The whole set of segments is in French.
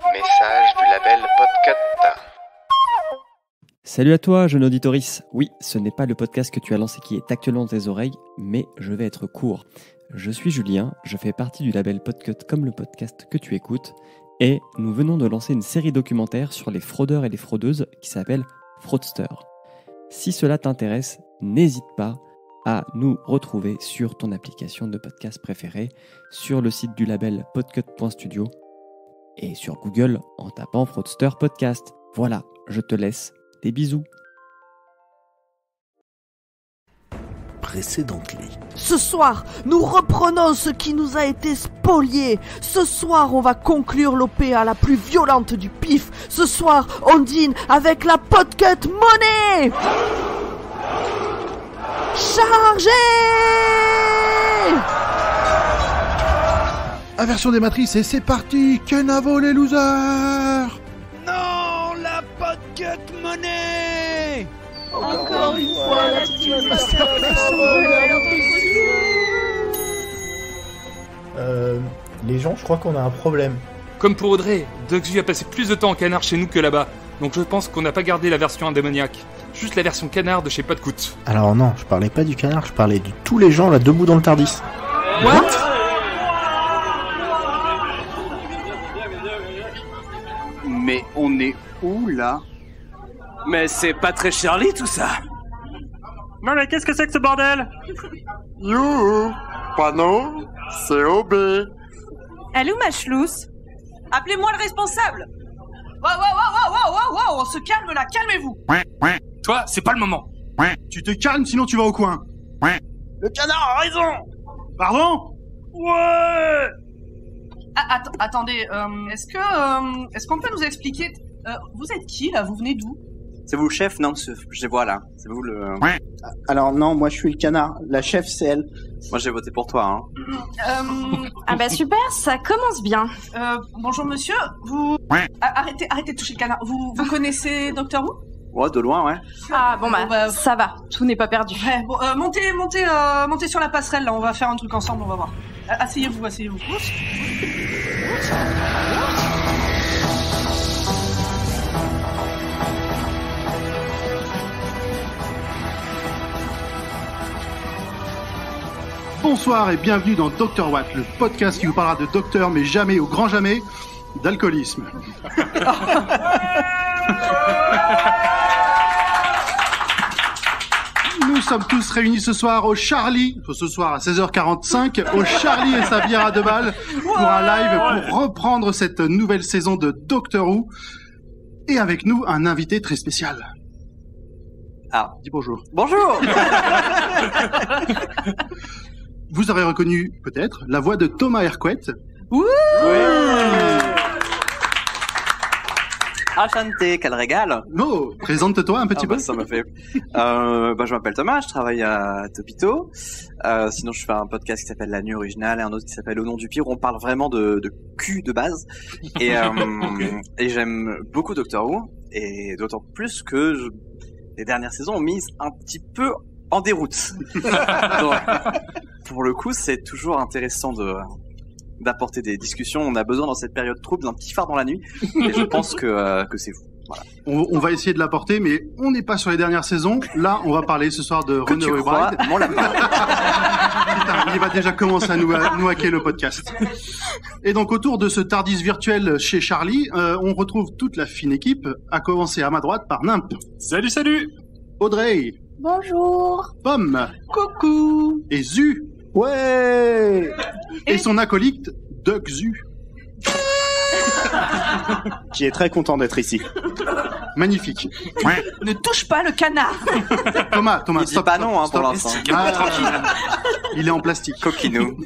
Message du label Podcut. Salut à toi, jeune auditorice. Oui, ce n'est pas le podcast que tu as lancé qui est actuellement dans tes oreilles, mais je vais être court. Je suis Julien, je fais partie du label Podcut comme le podcast que tu écoutes, et nous venons de lancer une série documentaire sur les fraudeurs et les fraudeuses qui s'appelle Fraudster. Si cela t'intéresse, n'hésite pas à nous retrouver sur ton application de podcast préférée, sur le site du label podcut.studio et sur Google en tapant Fraudster Podcast. Voilà, je te laisse. Des bisous. Précédently. Ce soir, nous reprenons ce qui nous a été spolié. Ce soir, on va conclure l'OPA la plus violente du pif. Ce soir, on dîne avec la Podcut Money. Chargez! Inversion des matrices et c'est parti. Kenavo les losers. Non, la Podcut Money. Encore une fois, l'attitude Les gens, je crois qu'on a un problème. Comme pour Audrey, Duxu a passé plus de temps en canard chez nous que là-bas. Donc je pense qu'on n'a pas gardé la version indémoniaque. Juste la version canard de chez Podcut. Alors non, je parlais pas du canard, je parlais de tous les gens là debout dans le Tardis. What? Mais on est où là? Mais c'est pas très Charlie tout ça. Non mais qu'est-ce que c'est que ce bordel? Youhou! Pardon? C'est OB. Elle est où ma chlousse? Appelez-moi le responsable. Wow, on se calme là, calmez-vous. Toi, c'est pas le moment. Tu te calmes sinon tu vas au coin. Le canard a raison. Pardon? Ouais. Attendez, est-ce qu'on peut nous expliquer, vous êtes qui là? Vous venez d'où? C'est vous le chef? Non, je les vois là. C'est vous le... Alors non, moi je suis le canard. La chef c'est elle. Moi j'ai voté pour toi, hein. Ah bah super, ça commence bien. Bonjour monsieur, vous... Arrêtez de toucher le canard. Vous connaissez Doctor Who? Ouais, de loin, ouais. Ah bon bah, ça va, tout n'est pas perdu. Ouais, bon, montez sur la passerelle là, on va faire un truc ensemble, on va voir. Asseyez-vous. Bonsoir et bienvenue dans Dr Watt, le podcast qui vous parlera de docteur mais jamais au grand jamais d'alcoolisme. Nous sommes tous réunis ce soir au Charlie, ce soir à 16h45, au Charlie et sa bière à 2 balles pour un live pour reprendre cette nouvelle saison de Doctor Who. Et avec nous, un invité très spécial. Ah, dis bonjour. Bonjour. Vous aurez reconnu, peut-être, la voix de Thomas Hercouet. Oui. Enchanté, quel régal. Oh, présente-toi un petit peu. Ça m'a fait. Je m'appelle Thomas, je travaille à Topito. Sinon, je fais un podcast qui s'appelle La Nuit Originale et un autre qui s'appelle Au Nom du Pire, où on parle vraiment de cul de base. Et, et j'aime beaucoup Doctor Who, et d'autant plus que les dernières saisons ont mis un petit peu en déroute. Donc, pour le coup, c'est toujours intéressant d'apporter des discussions. On a besoin dans cette période trouble d'un petit phare dans la nuit, et je pense que c'est vous. Voilà. On va essayer de l'apporter, mais on n'est pas sur les dernières saisons. Là, on va parler ce soir de Runaway Bride. Putain, il va déjà commencer à nous hacker le podcast. Et donc, autour de ce Tardis virtuel chez Charlie, on retrouve toute la fine équipe, à commencer à ma droite par Nimp. Salut. Audrey. Bonjour. Pomme. Coucou. Et Zu. Ouais. Et son acolyte, Doc Zu. Qui est très content d'être ici. Magnifique. Ne touche pas le canard. Thomas, il stop. Dit pas non, pour l'instant. Il est en plastique. Coquinou.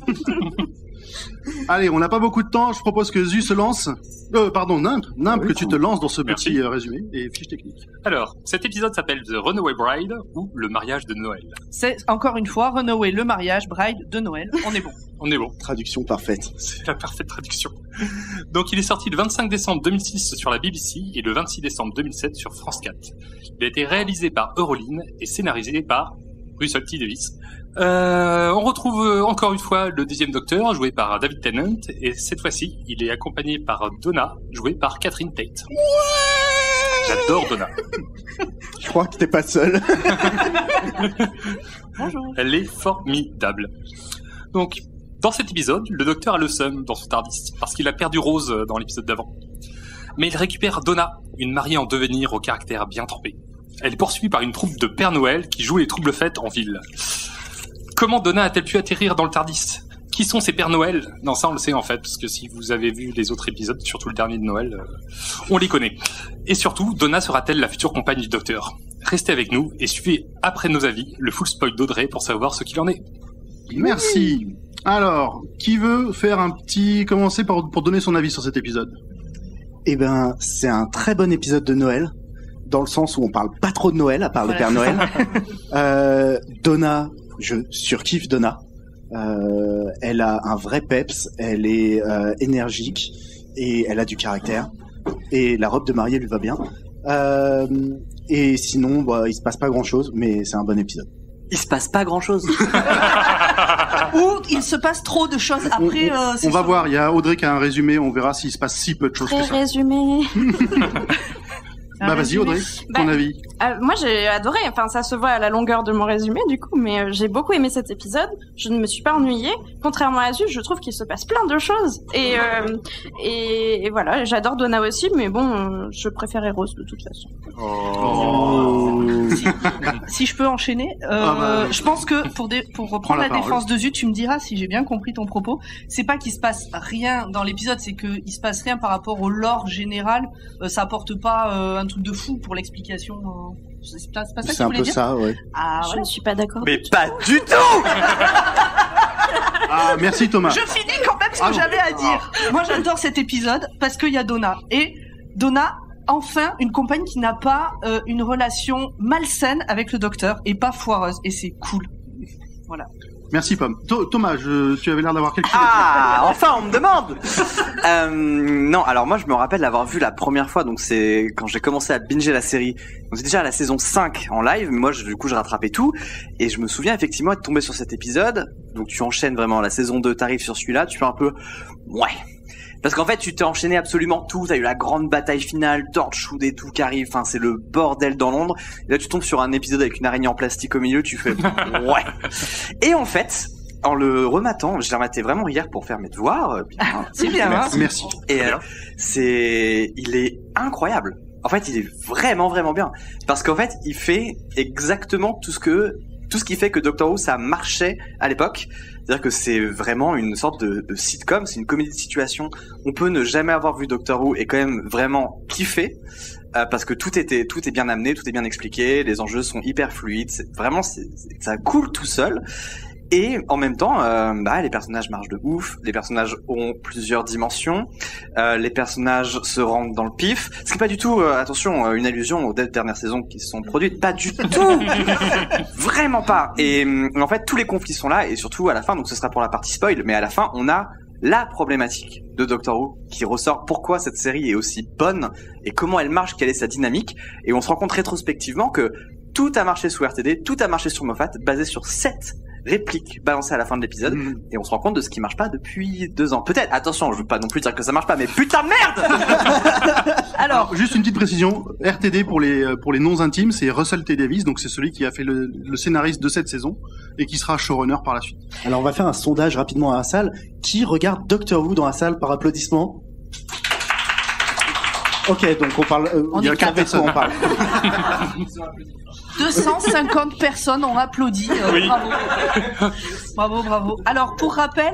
Allez, on n'a pas beaucoup de temps. Je propose que Zu se lance. Nimp, que tu te lances dans ce petit résumé et fiche technique. Alors, cet épisode s'appelle The Runaway Bride, ou Le mariage de Noël. C'est encore une fois Runaway, le mariage, Bride de Noël. On est bon. On est bon. Traduction parfaite. C'est la parfaite traduction. Donc il est sorti le 25 décembre 2006 sur la BBC et le 26 décembre 2007 sur France 4. Il a été réalisé par Euroline et scénarisé par Russell T. Davies. On retrouve encore une fois le 10e Docteur, joué par David Tennant, et cette fois-ci, il est accompagné par Donna, jouée par Catherine Tate. J'adore Donna. Je crois que t'es pas seul. Bonjour. Elle est formidable. Donc, dans cet épisode, le Docteur a le seum dans son TARDIS, parce qu'il a perdu Rose dans l'épisode d'avant. Mais il récupère Donna, une mariée en devenir au caractère bien trempé. Elle est poursuivie par une troupe de Père Noël qui joue les troubles fêtes en ville. Comment Donna a-t-elle pu atterrir dans le TARDIS ? Qui sont ces Pères Noël ? Non, ça on le sait en fait, parce que si vous avez vu les autres épisodes, surtout le dernier de Noël, on les connaît. Et surtout, Donna sera-t-elle la future compagne du Docteur ? Restez avec nous et suivez après nos avis le full spoil d'Audrey pour savoir ce qu'il en est. Merci. Alors, qui veut faire commencer pour donner son avis sur cet épisode ? Eh ben, c'est un très bon épisode de Noël, dans le sens où on parle pas trop de Noël, à part le Père Noël. Donna, je surkiffe Donna. Elle a un vrai peps, elle est énergique et elle a du caractère. Et la robe de mariée lui va bien. Et sinon, il se passe pas grand-chose, mais c'est un bon épisode. Il se passe pas grand-chose. Ou il se passe trop de choses après. On va voir, il y a Audrey qui a un résumé, on verra s'il se passe si peu de choses que ça. Résumé. Vas-y Audrey, ton avis. Moi j'ai adoré, enfin ça se voit à la longueur de mon résumé du coup, mais j'ai beaucoup aimé cet épisode, je ne me suis pas ennuyée, contrairement à Azu, je trouve qu'il se passe plein de choses, et voilà, j'adore Donna aussi, mais bon, je préférais Rose de toute façon. Si je peux enchaîner, je pense que pour reprendre la défense de Zu, tu me diras si j'ai bien compris ton propos, c'est pas qu'il se passe rien dans l'épisode, c'est qu'il se passe rien par rapport au lore général, ça apporte pas un truc de fou pour l'explication. C'est pas ça que tu voulais dire ? C'est un peu ça, ouais. Ah, je ne suis pas d'accord. Mais pas du tout. Ah, merci Thomas. Je finis quand même ce que j'avais à dire. Moi j'adore cet épisode parce qu'il y a Donna. Et Donna, enfin, une compagne qui n'a pas une relation malsaine avec le Docteur et pas foireuse. Et c'est cool. Voilà. Merci Pomme. Thomas, tu avais l'air d'avoir quelque chose à dire. Ah, enfin, on me demande. Non, alors moi je me rappelle l'avoir vu la première fois, donc c'est quand j'ai commencé à binger la série. Donc c'est déjà à la saison 5 en live, mais moi du coup je rattrapais tout, et je me souviens effectivement être tombé sur cet épisode. Donc tu enchaînes vraiment la saison 2, t'arrives sur celui-là, tu fais un peu ouais. Parce qu'en fait, tu t'es enchaîné absolument tout. T'as eu la grande bataille finale, Torchwood et tout qui arrive. Enfin, c'est le bordel dans Londres. Et là, tu tombes sur un épisode avec une araignée en plastique au milieu. Tu fais ouais. Et en fait, en le rematant, je l'ai rematé vraiment hier pour faire mes devoirs. C'est bien. Merci. Et il est incroyable. En fait, il est vraiment vraiment bien. Parce qu'en fait, il fait exactement tout ce qui fait que Doctor Who ça marchait à l'époque. C'est-à-dire que c'est vraiment une sorte de sitcom, c'est une comédie de situation. On peut ne jamais avoir vu Doctor Who et quand même vraiment kiffer parce que tout est bien amené, tout est bien expliqué, les enjeux sont hyper fluides, ça coule tout seul. Et en même temps, les personnages marchent de ouf, les personnages ont plusieurs dimensions, les personnages se rendent dans le pif, ce qui n'est pas du tout, attention, une allusion aux dernières saisons qui se sont produites, pas du tout, vraiment pas. Et en fait, tous les conflits sont là, et surtout à la fin, donc ce sera pour la partie spoil, mais à la fin, on a la problématique de Doctor Who qui ressort, pourquoi cette série est aussi bonne, et comment elle marche, quelle est sa dynamique, et on se rend compte rétrospectivement que tout a marché sous RTD, tout a marché sur Moffat, basé sur 7 réplique balancée à la fin de l'épisode, et on se rend compte de ce qui marche pas depuis 2 ans. Peut-être, attention, je veux pas non plus dire que ça marche pas, mais putain de merde. Alors, juste une petite précision, RTD pour les non intimes, c'est Russell T. Davies, donc c'est celui qui a fait le scénariste de cette saison, et qui sera showrunner par la suite. Alors on va faire un sondage rapidement à la salle. Qui regarde Doctor Who dans la salle par applaudissement? Ok, donc on parle, il y a 4 personnes, on parle. 250 personnes ont applaudi. Oui. Bravo. Alors, pour rappel,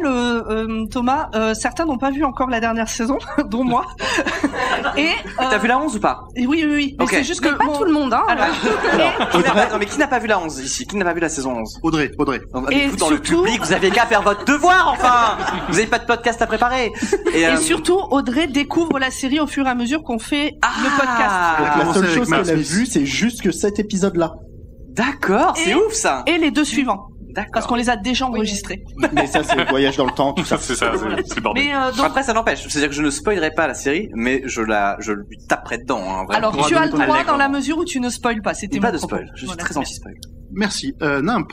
Thomas, certains n'ont pas vu encore la dernière saison, dont moi. Et t'as vu la 11 ou pas? Oui. Mais okay. c'est juste que pas tout le monde, hein. Mais qui n'a pas vu la 11 ici? Qui n'a pas vu la saison 11? Audrey. Et dans surtout... le public, vous avez qu'à faire votre devoir, enfin! Vous n'avez pas de podcast à préparer. Et surtout, Audrey découvre la série au fur et à mesure qu'on fait le podcast. Donc la seule chose qu'elle a vue, c'est juste que cet épisode-là. D'accord, c'est ouf ça. Et les 2 suivants. D'accord. Parce qu'on les a déjà enregistrés. Mais ça, c'est le voyage dans le temps, tout ça. C'est ça, c'est le bordel. Mais donc... Après, ça n'empêche. C'est-à-dire que je ne spoilerai pas la série, mais je lui taperai dedans. Hein, alors, tu as le droit dans la mesure où tu ne spoiles pas. C'était pas mon de propos. spoil. Je suis très anti-spoil. Merci. Nimp.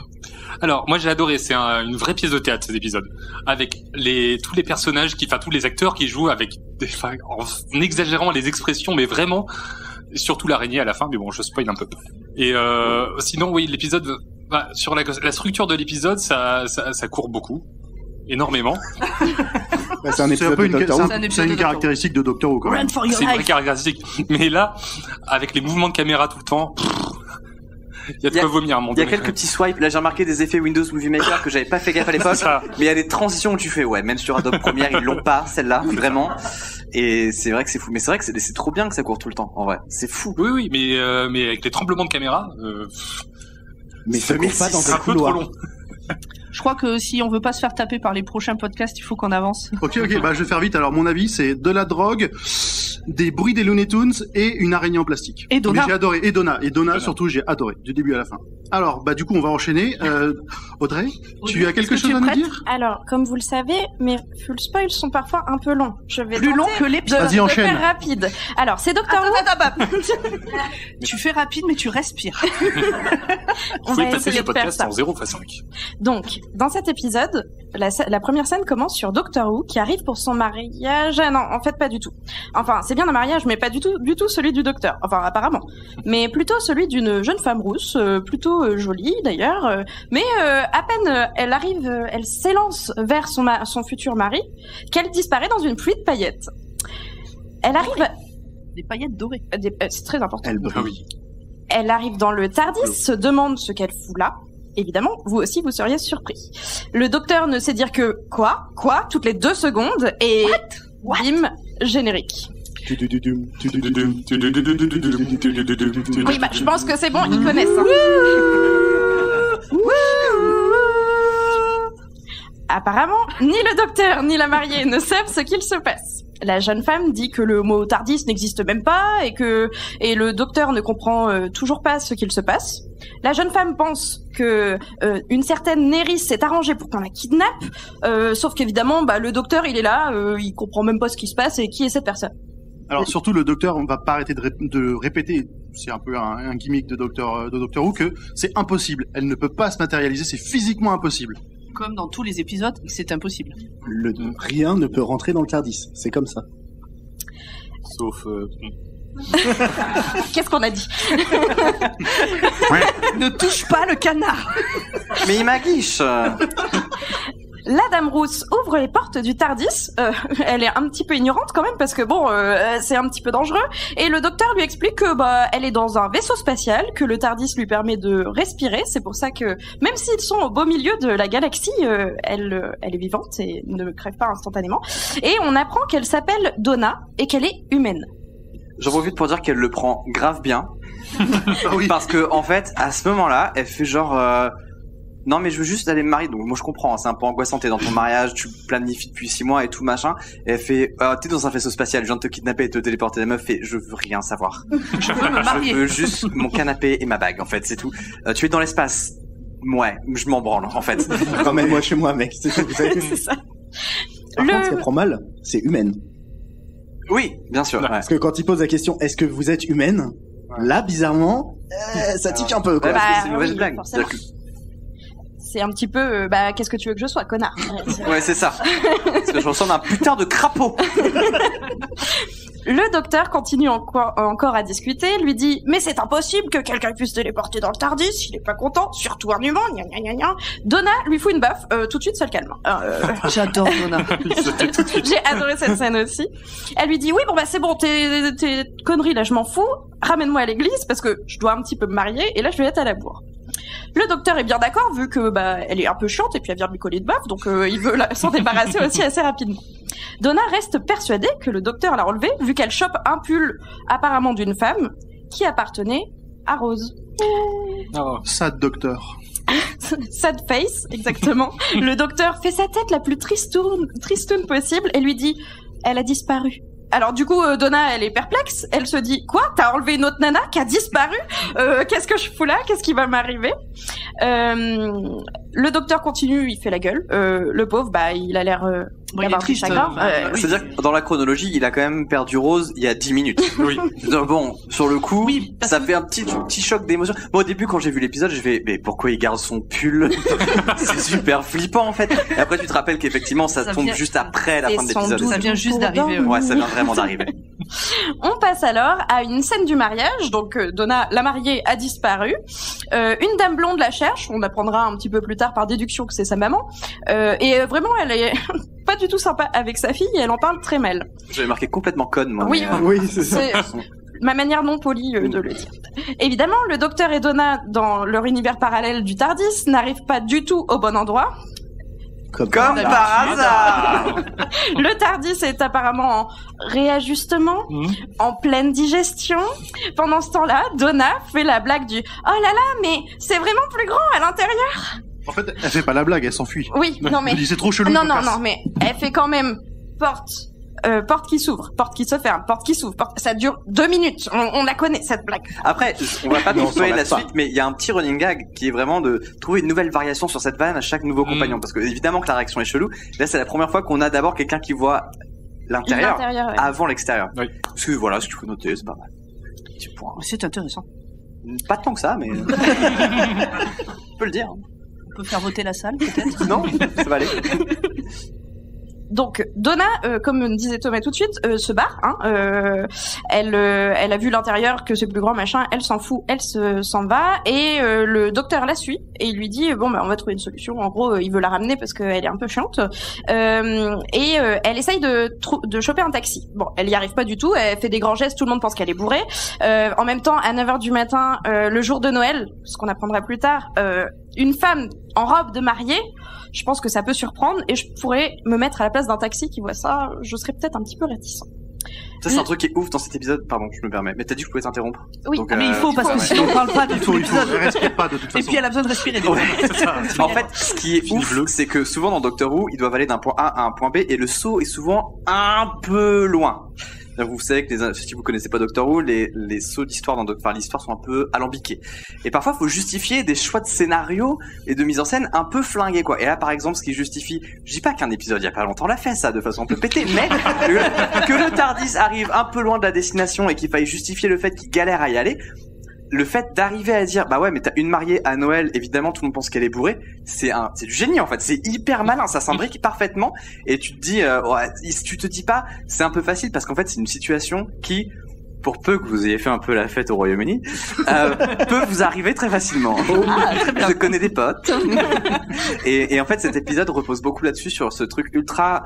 Alors, moi j'ai adoré, c'est une vraie pièce de théâtre cet épisode, avec tous les personnages, tous les acteurs qui jouent avec en exagérant les expressions, mais vraiment, surtout l'araignée à la fin, mais bon, je spoil un peu. Et sinon, oui, l'épisode, sur la structure de l'épisode, ça court beaucoup, énormément. C'est un épisode de Doctor Who. C'est une caractéristique de Doctor Who, quand même. C'est une vraie caractéristique. Mais là, avec les mouvements de caméra tout le temps, il y a de quoi vomir, mon Dieu. Il y a quelques petits swipes. Là, j'ai remarqué des effets Windows Movie Maker que j'avais pas fait gaffe à l'époque. Mais il y a des transitions où tu fais, ouais, même sur Adobe Premiere, ils l'ont pas, celle-là, vraiment. Et c'est vrai que c'est fou. Mais c'est vrai que c'est trop bien que ça court tout le temps, en vrai. C'est fou. Oui, mais avec les tremblements de caméra, mais ça court pas dans un couloir. Trop long. Je crois que si on veut pas se faire taper par les prochains podcasts, il faut qu'on avance. Ok, je vais faire vite. Alors, mon avis, c'est de la drogue, des bruits des Looney Tunes et une araignée en plastique. Et Donna. Mais j'ai adoré. Et Donna, surtout, j'ai adoré. Du début à la fin. Alors, du coup, on va enchaîner. Audrey, tu as quelque chose à nous dire? Alors, comme vous le savez, mes full spoils sont parfois un peu longs. Je vais plus long que l'épisode. Vas-y, enchaîne. Faire rapide. Alors, c'est Doctor Who. Tu fais rapide, mais tu respires. On va passer ce podcast en 0x5. Donc, dans cet épisode, la première scène commence sur Doctor Who qui arrive pour son mariage. Ah non, en fait, pas du tout. Enfin, c'est bien un mariage, mais pas du tout celui du docteur. Enfin, apparemment. Mais plutôt celui d'une jeune femme rousse, plutôt jolie d'ailleurs. Mais à peine elle arrive, elle s'élance vers son futur mari, qu'elle disparaît dans une pluie de paillettes. Elle arrive... Des paillettes dorées. C'est très important. Elle brille. Elle arrive dans le TARDIS, se demande ce qu'elle fout là. Évidemment, vous aussi, vous seriez surpris. Le docteur ne sait dire que quoi, toutes les 2 secondes, et bim, générique. Oui, je pense que c'est bon, ils connaissent. Apparemment, ni le docteur ni la mariée ne savent ce qu'il se passe. La jeune femme dit que le mot TARDIS n'existe même pas et le docteur ne comprend toujours pas ce qu'il se passe. La jeune femme pense que une certaine Néris s'est arrangée pour qu'on la kidnappe, sauf qu'évidemment, le docteur il est là, il comprend même pas ce qui se passe et qui est cette personne. Alors surtout le docteur, on va pas arrêter de répéter, c'est un peu un gimmick de Doctor Who, que c'est impossible. Elle ne peut pas se matérialiser, c'est physiquement impossible. Comme dans tous les épisodes, c'est impossible. Rien ne peut rentrer dans le TARDIS, c'est comme ça. Sauf... Qu'est-ce qu'on a dit? Ne touche pas le canard. Mais il m'aguiche. La dame rousse ouvre les portes du TARDIS. Elle est un petit peu ignorante quand même parce que c'est un petit peu dangereux. Et le docteur lui explique que elle est dans un vaisseau spatial, que le TARDIS lui permet de respirer. C'est pour ça que même s'ils sont au beau milieu de la galaxie, elle est vivante et ne crève pas instantanément. Et on apprend qu'elle s'appelle Donna et qu'elle est humaine. J'en profite pour dire qu'elle le prend grave bien. Oui. Parce que en fait, à ce moment-là, elle fait genre non mais je veux juste aller me marier. Donc moi je comprends, c'est un peu angoissant, t'es dans ton mariage, tu planifies depuis 6 mois et tout machin. Et elle fait t'es dans un vaisseau spatial, je viens de te kidnapper et te téléporter. La meuf fait je veux rien savoir. Je veux me marier. Je veux juste mon canapé et ma bague en fait, c'est tout. Tu es dans l'espace. Ouais, je m'en branle en fait. Ramène-moi chez moi mec, c'est tout. C'est ça. Par contre, ce qu'elle prend mal, c'est humaine. Oui, bien sûr. Ouais. Parce que quand il pose la question est-ce que vous êtes humaine, là bizarrement ça tique un peu quoi. C'est une mauvaise blague. C'est un petit peu qu'est-ce que tu veux que je sois, connard. Ouais, c'est ça. Parce que je ressemble à un putain de crapaud. Le docteur continue encore à discuter, lui dit « Mais c'est impossible que quelqu'un puisse téléporter dans le TARDIS, il est pas content, surtout un humain, gna gna gna gna. » Donna lui fout une baffe, tout de suite ça le calme. J'adore Donna. J'ai adoré cette scène aussi. Elle lui dit « Oui, c'est bon, tes conneries là, je m'en fous, ramène-moi à l'église parce que je dois un petit peu me marier et là je vais être à la bourre. » Le docteur est bien d'accord vu que elle est un peu chiante et puis elle vient de lui coller de baffe, donc il veut s'en débarrasser aussi assez rapidement. Donna reste persuadée que le docteur l'a enlevée vu qu'elle chope un pull apparemment d'une femme qui appartenait à Rose. Oh, sad docteur. Sad face, exactement. Le docteur fait sa tête la plus tristoune possible et lui dit « Elle a disparu ». Alors du coup, Donna, elle est perplexe. Elle se dit, quoi? T'as enlevé une autre nana qui a disparu? Qu'est-ce que je fous là? Qu'est-ce qui va m'arriver? Le docteur continue, il fait la gueule. Le pauvre, il a l'air Bon, il est triste. C'est-à-dire que dans la chronologie, il a quand même perdu Rose il y a 10 minutes. Oui. Donc bon, sur le coup, ça fait un petit choc d'émotion. Bon, au début, quand j'ai vu l'épisode, j'ai fait, mais pourquoi il garde son pull? C'est super flippant, en fait. Et après, tu te rappelles qu'effectivement, ça tombe juste après la fin de l'épisode. Ça vient juste d'arriver. Ouais, ça vient vraiment d'arriver. On passe alors à une scène du mariage. Donc Donna, la mariée, a disparu. Une dame blonde la cherche. On apprendra un petit peu plus tard par déduction que c'est sa maman. Et vraiment, elle est pas du tout sympa avec sa fille et elle en parle très mal. J'avais marqué complètement conne, moi. Oui, oui, c'est ça. Ma manière non polie de le dire. Évidemment, le docteur et Donna, dans leur univers parallèle du TARDIS, n'arrivent pas du tout au bon endroit. Comme par hasard. Le TARDIS est apparemment en réajustement, en pleine digestion. Pendant ce temps-là, Donna fait la blague du « Oh là là, mais c'est vraiment plus grand à l'intérieur !» En fait, elle fait pas la blague, elle s'enfuit. Oui, non mais... Elle dit c'est trop chelou. Non, mais elle fait quand même porte qui s'ouvre, porte qui se ferme, porte qui s'ouvre, ça dure 2 minutes. On la connaît, cette blague. Après, on va pas spoiler la suite, mais il y a un petit running gag qui est vraiment de trouver une nouvelle variation sur cette vanne à chaque nouveau compagnon. Parce que évidemment que la réaction est chelou. Là, c'est la première fois qu'on a d'abord quelqu'un qui voit l'intérieur avant l'extérieur. Oui. Parce que voilà, ce qu'il faut noter, c'est pas mal. Petit point. C'est intéressant. Pas tant que ça, mais... On peut le dire. On peut faire voter la salle, peut-être? Non, ça va aller. Donc Donna, comme disait Thomas tout de suite, se barre. Elle a vu l'intérieur, que c'est plus grand machin. Elle s'en fout, elle s'en va. Et le docteur la suit et il lui dit bon bah on va trouver une solution. En gros, il veut la ramener parce qu'elle est un peu chiante. Elle essaye de choper un taxi. Bon, elle y arrive pas du tout. Elle fait des grands gestes. Tout le monde pense qu'elle est bourrée. En même temps, à 9h du matin, le jour de Noël, ce qu'on apprendra plus tard, une femme en robe de mariée. Je pense que ça peut surprendre et je pourrais me mettre à la place d'un taxi qui voit ça, je serais peut-être un petit peu réticent. Ça, c'est un truc qui est ouf dans cet épisode. Pardon, je me permets. Mais t'as dit que je pouvais t'interrompre. Oui, donc, mais il faut parce que sinon on parle pas de tout l'épisode. Elle respire pas de toute façon. Et puis elle a besoin de respirer. Ouais, en fait, ce qui est ouf, c'est que souvent dans Doctor Who, ils doivent aller d'un point A à un point B et le saut est souvent un peu loin. Vous savez que si vous connaissez pas Doctor Who, les sauts d'histoire l'histoire sont un peu alambiqués. Et parfois, faut justifier des choix de scénario et de mise en scène un peu flingués, quoi. Et là, par exemple, ce qui justifie, je dis pas qu'un épisode il y a pas longtemps l'a fait, ça, de façon un peu pétée, mais que le TARDIS arrive un peu loin de la destination et qu'il faille justifier le fait qu'il galère à y aller. Le fait d'arriver à dire bah ouais mais t'as une mariée à Noël, évidemment tout le monde pense qu'elle est bourrée, c'est du génie en fait, c'est hyper malin, ça s'imbrique parfaitement et tu te dis tu te dis pas c'est un peu facile parce qu'en fait c'est une situation qui, pour peu que vous ayez fait un peu la fête au Royaume-Uni, peut vous arriver très facilement. Très bien. Je connais des potes. et en fait cet épisode repose beaucoup là-dessus, sur ce truc ultra...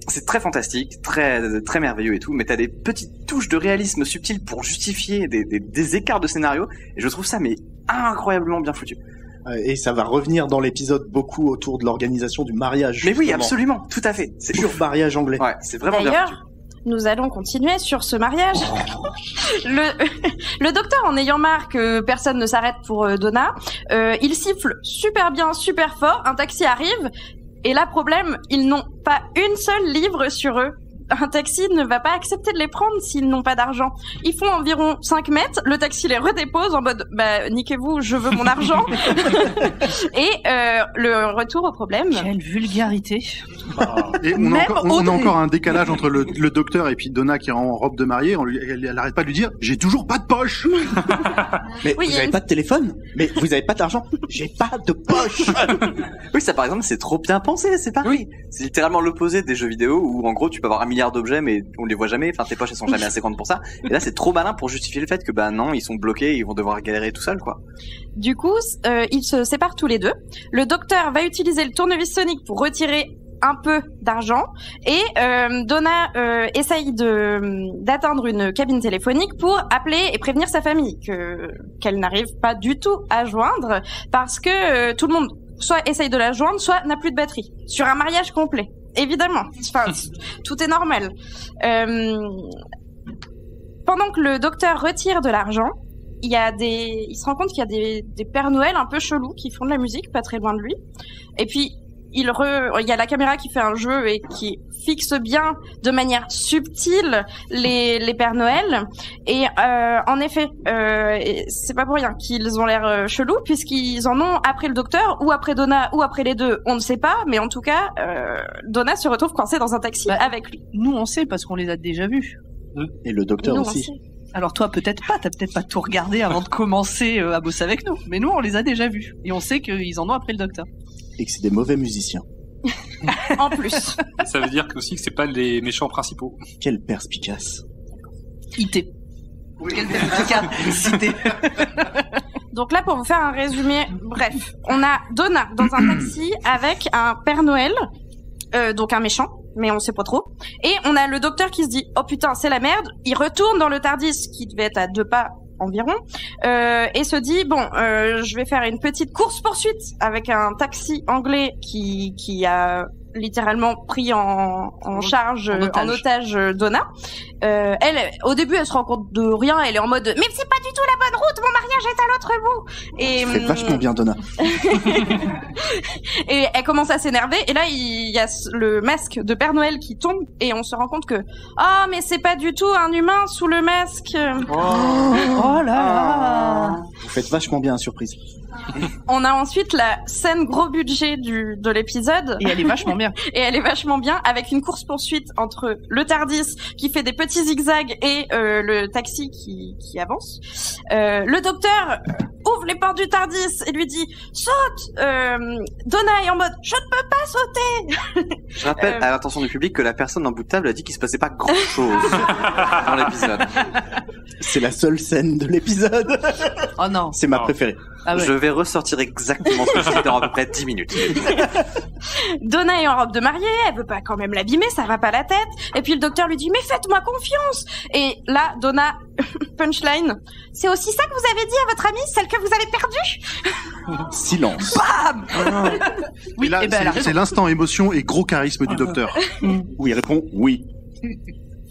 C'est très fantastique, très très merveilleux et tout, mais t'as des petites touches de réalisme subtil pour justifier des écarts de scénario, et je trouve ça mais incroyablement bien foutu. Et ça va revenir dans l'épisode beaucoup autour de l'organisation du mariage. Mais oui, absolument, tout à fait. C'est pur mariage anglais. Ouais, c'est vraiment bien foutu. Nous allons continuer sur ce mariage. Le docteur, en ayant marre que personne ne s'arrête pour Donna, il siffle super bien, super fort, un taxi arrive. Et là, problème, ils n'ont pas une seule livre sur eux. Un taxi ne va pas accepter de les prendre s'ils n'ont pas d'argent. Ils font environ 5 mètres, le taxi les redépose en mode bah niquez-vous, je veux mon argent. Et le retour au problème. Quelle vulgarité. Et on a encore un décalage entre le docteur et puis Donna qui est en robe de mariée. Elle arrête pas de lui dire j'ai toujours pas de poche. Mais oui, vous avez pas de téléphone? Mais vous avez pas d'argent? J'ai pas de poche. Oui, ça par exemple c'est trop bien pensé, c'est pareil. Oui. C'est littéralement l'opposé des jeux vidéo où en gros tu peux avoir 1 milliard d'objets mais on les voit jamais, enfin tes poches elles sont jamais assez grandes pour ça. Et là c'est trop malin pour justifier le fait que bah non, ils sont bloqués, ils vont devoir galérer tout seuls quoi. Du coup, ils se séparent tous les deux. Le docteur va utiliser le tournevis sonique pour retirer un peu d'argent et Donna essaye d'atteindre une cabine téléphonique pour appeler et prévenir sa famille qu'elle n'arrive pas du tout à joindre parce que tout le monde soit essaye de la joindre, soit n'a plus de batterie sur un mariage complet. Évidemment, enfin, tout est normal. Pendant que le docteur retire de l'argent, il se rend compte qu'il y a des Pères Noël un peu chelous qui font de la musique pas très loin de lui. Et puis il y a la caméra qui fait un jeu et qui fixe bien de manière subtile les Pères Noël. Et en effet, c'est pas pour rien qu'ils ont l'air chelous, puisqu'ils en ont après le docteur, ou après Donna, ou après les deux, on ne sait pas, mais en tout cas, Donna se retrouve coincée dans un taxi avec lui. Nous, on sait parce qu'on les a déjà vus. Et le docteur aussi. Alors toi, peut-être pas, t'as peut-être pas tout regardé avant de commencer à bosser avec nous. Mais nous, on les a déjà vus. Et on sait qu'ils en ont après le docteur. Et que c'est des mauvais musiciens. En plus. Ça veut dire aussi que c'est pas les méchants principaux. Quelle perspicace. IT. Quelle perspicace. IT. Donc là, pour vous faire un résumé, bref, on a Donna dans un taxi avec un Père Noël, donc un méchant, mais on sait pas trop. Et on a le docteur qui se dit « Oh putain, c'est la merde !» Il retourne dans le TARDIS, qui devait être à 2 pas environ, et se dit « Bon, je vais faire une petite course-poursuite avec un taxi anglais qui a littéralement pris en charge, en otage Donna. » Elle, au début, elle se rend compte de rien. Elle est en mode « Mais c'est pas du tout la bonne route, mon mariage est à l'autre bout !» Et fait vachement bien, Donna. Et elle commence à s'énerver. Et là, il y a le masque de Père Noël qui tombe. Et on se rend compte que « Ah, mais c'est pas du tout un humain sous le masque !» Oh là là. Vous faites vachement bien, surprise. On a ensuite la scène gros budget de l'épisode. Et elle est vachement bien. Et elle est vachement bien, avec une course-poursuite entre le TARDIS qui fait des petits zigzags et le taxi qui avance. Le docteur ouvre les portes du TARDIS et lui dit « Saute !» Donna est en mode « Je ne peux pas sauter !» Je rappelle à l'attention du public que la personne en bout de table a dit qu'il se passait pas grand-chose dans l'épisode. C'est la seule scène de l'épisode. Oh non. C'est ma préférée. Ah ouais. Je vais ressortir exactement ce que j'ai dit dans à peu près 10 minutes. Donna est en robe de mariée, elle veut pas quand même l'abîmer, ça va pas la tête. Et puis le docteur lui dit « Mais faites-moi confiance !» Et là, Donna, punchline, « C'est aussi ça que vous avez dit à votre amie, celle que vous avez perdue ?» Silence. Bam. Oui, là, c'est l'instant émotion et gros charisme du docteur. Où il répond « Oui ».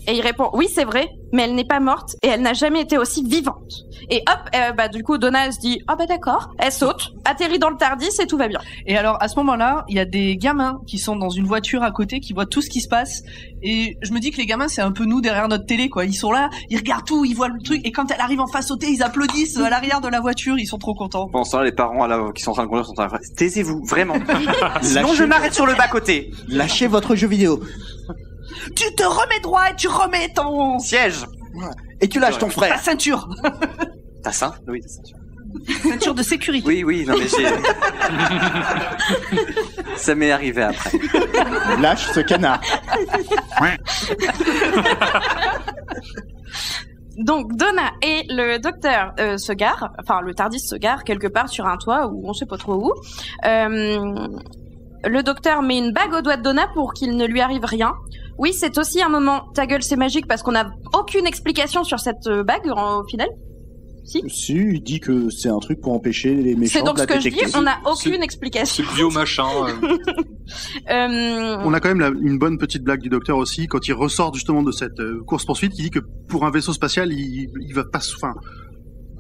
Et il répond « Oui, c'est vrai, mais elle n'est pas morte et elle n'a jamais été aussi vivante. » Et hop, du coup, Donna se dit « Ah bah d'accord », elle saute, atterrit dans le TARDIS et tout va bien. Et alors, à ce moment-là, il y a des gamins qui sont dans une voiture à côté, qui voient tout ce qui se passe. Et je me dis que les gamins, c'est un peu nous derrière notre télé, quoi. Ils sont là, ils regardent tout, ils voient le truc, et quand elle arrive enfin à sauter, ils applaudissent à l'arrière de la voiture, ils sont trop contents. Pendant ce temps-là, les parents qui sont en train de conduire sont en train de faire « Taisez-vous, vraiment. Sinon, je m'arrête sur le bas-côté. Lâchez votre jeu vidéo. Tu te remets droit et tu remets ton siège. Et tu lâches ton frère. Ta ceinture. Ta ceinture? Oui, ta ceinture. Ceinture de sécurité. Oui, non mais j'ai... Ça m'est arrivé après. Lâche ce canard. Donc Donna et le docteur se garent, enfin le TARDIS se gare quelque part sur un toit où on sait pas trop où. Le docteur met une bague au doigt de Donna pour qu'il ne lui arrive rien. Oui, c'est aussi un moment ta gueule c'est magique parce qu'on n'a aucune explication sur cette bague au final. Si, il dit que c'est un truc pour empêcher les méchants de la détecter. C'est donc ce que je dis, on n'a aucune explication. C'est bio machin. On a quand même une bonne petite blague du docteur aussi, quand il ressort justement de cette course-poursuite, qui dit que pour un vaisseau spatial, il va pas... Enfin,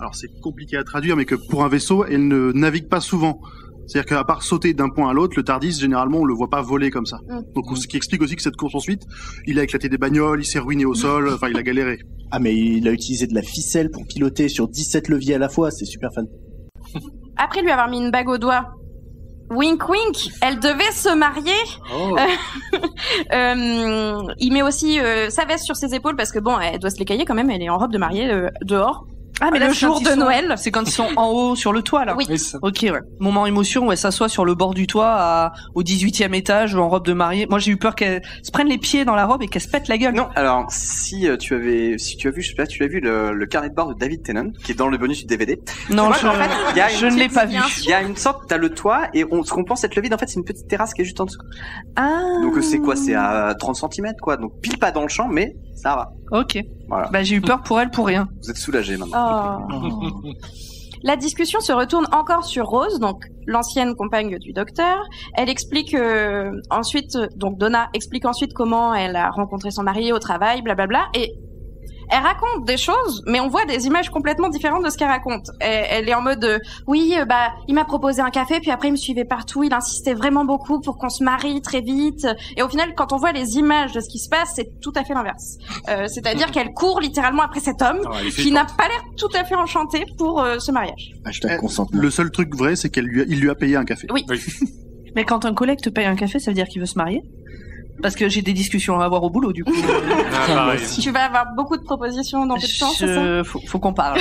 alors c'est compliqué à traduire, mais que pour un vaisseau, elle ne navigue pas souvent. C'est-à-dire qu'à part sauter d'un point à l'autre, le TARDIS, généralement, on le voit pas voler comme ça. Donc, ce qui explique aussi que cette course-poursuite, il a éclaté des bagnoles, il s'est ruiné au sol, enfin, il a galéré. Ah, mais il a utilisé de la ficelle pour piloter sur 17 leviers à la fois, c'est super fun. Après lui avoir mis une bague au doigt, wink wink, elle devait se marier. Oh. Il met aussi sa veste sur ses épaules parce que bon, elle doit se l'écailler quand même, elle est en robe de mariée dehors. Ah, mais le jour de Noël. C'est quand ils sont en haut sur le toit, là. Oui. Ok, ouais. Moment émotion où elle s'assoit sur le bord du toit au 18e étage en robe de mariée. Moi, j'ai eu peur qu'elle se prenne les pieds dans la robe et qu'elle se pète la gueule. Non, alors, si tu as vu, je sais pas, tu as vu le carnet de bord de David Tennant, qui est dans le bonus du DVD. Non, moi, en fait, je ne l'ai pas vu. Il y a une sorte, t'as le toit, et ce qu'on pense être le vide, en fait, c'est une petite terrasse qui est juste en dessous. Ah. Donc, c'est quoi? C'est à 30 cm, quoi. Donc, pile pas dans le champ, mais ça va. Ok. Voilà. Bah, j'ai eu peur pour elle pour rien. Vous êtes soulagés maintenant. Oh. La discussion se retourne encore sur Rose, donc l'ancienne compagne du docteur. Elle explique ensuite, donc Donna explique ensuite comment elle a rencontré son mari au travail, blablabla. Et elle raconte des choses, mais on voit des images complètement différentes de ce qu'elle raconte. Elle est en mode oui, il m'a proposé un café, puis après il me suivait partout, il insistait vraiment beaucoup pour qu'on se marie très vite. Et au final, quand on voit les images de ce qui se passe, c'est tout à fait l'inverse. C'est-à-dire qu'elle court littéralement après cet homme qui n'a pas l'air tout à fait enchanté pour ce mariage. Le seul truc vrai, c'est qu'il lui a payé un café. Oui. Mais quand un collègue te paye un café, ça veut dire qu'il veut se marier? Parce que j'ai des discussions à avoir au boulot, du coup. Tu vas avoir beaucoup de propositions dans peu de temps, c'est ça? Faut qu'on parle.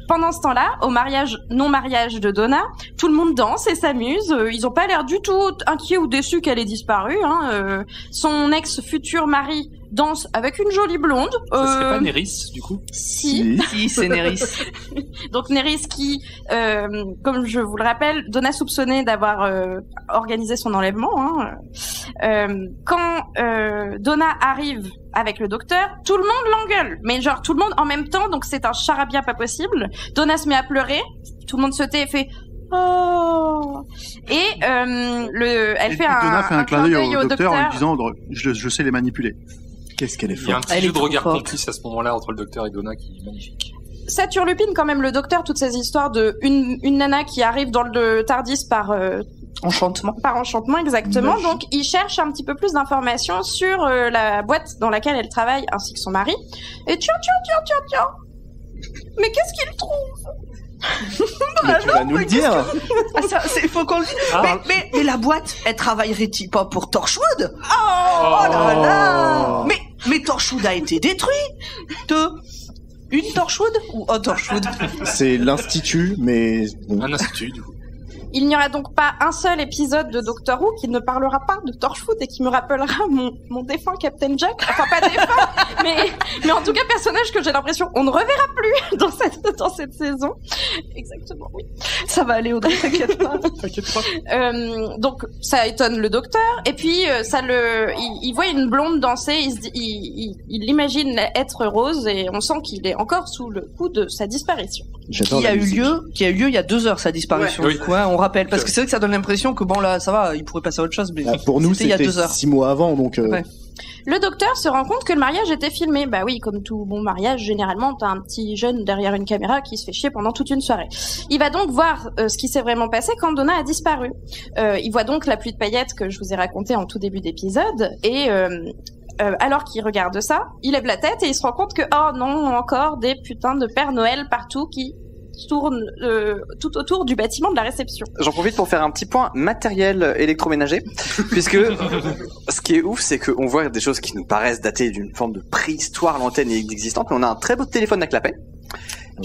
Pendant ce temps-là, au non-mariage de Donna, tout le monde danse et s'amuse. Ils ont pas l'air du tout inquiets ou déçus qu'elle ait disparu. Son ex-futur mari danse avec une jolie blonde. Ça serait pas Néris, du coup? Si, c'est Néris. Donc Néris qui, comme je vous le rappelle, Donna soupçonnait d'avoir organisé son enlèvement. Quand Donna arrive avec le docteur, tout le monde l'engueule. Mais genre tout le monde en même temps, donc c'est un charabia pas possible. Donna se met à pleurer, tout le monde se tait et fait oh. Et elle fait un clin d'œil au docteur en lui disant je sais les manipuler. Qu'est-ce qu'elle est forte. Il y a un petit jeu de regard complice à ce moment-là entre le docteur et Donna qui est magnifique. Ça turlupine quand même le docteur, toutes ces histoires de une nana qui arrive dans le TARDIS par enchantement. Par enchantement, exactement. Donc il cherche un petit peu plus d'informations sur la boîte dans laquelle elle travaille ainsi que son mari. Et tiens. Mais qu'est-ce qu'il trouve? Mais tu vas nous le dire. Il faut qu'on le dise. Mais la boîte, elle travaillerait-il pas pour Torchwood? Oh là là. Mais Torchwood a été détruit. Une Torchwood ou un Torchwood? C'est l'institut, mais bon. Un institut, du coup. Il n'y aura donc pas un seul épisode de Doctor Who qui ne parlera pas de Torchwood et qui me rappellera mon défunt Captain Jack. Enfin, pas défunt, mais en tout cas, personnage que j'ai l'impression on ne reverra plus dans cette saison. Exactement, oui. Ça va aller, Audrey, t'inquiète pas. Donc, ça étonne le docteur. Et puis, il voit une blonde danser, il l'imagine être Rose et on sent qu'il est encore sous le coup de sa disparition. Qui a eu lieu il y a 2 heures, sa disparition. Ouais. Quoi, on rappelle. Parce que c'est vrai que ça donne l'impression que bon, là, ça va, il pourrait passer à autre chose, mais pour nous, il y a 2 heures. 6 mois avant, donc. Ouais. Le docteur se rend compte que le mariage était filmé. Bah oui, comme tout bon mariage, généralement, t'as un petit jeune derrière une caméra qui se fait chier pendant toute une soirée. Il va donc voir ce qui s'est vraiment passé quand Donna a disparu. Il voit donc la pluie de paillettes que je vous ai racontée en tout début d'épisode et alors qu'il regarde ça, il lève la tête et il se rend compte que oh non, encore des putains de Père Noël partout qui tournent tout autour du bâtiment de la réception. J'en profite pour faire un petit point matériel électroménager, puisque ce qui est ouf, c'est qu'on voit des choses qui nous paraissent datées d'une forme de préhistoire lointaine et inexistante, mais on a un très beau téléphone à clapet.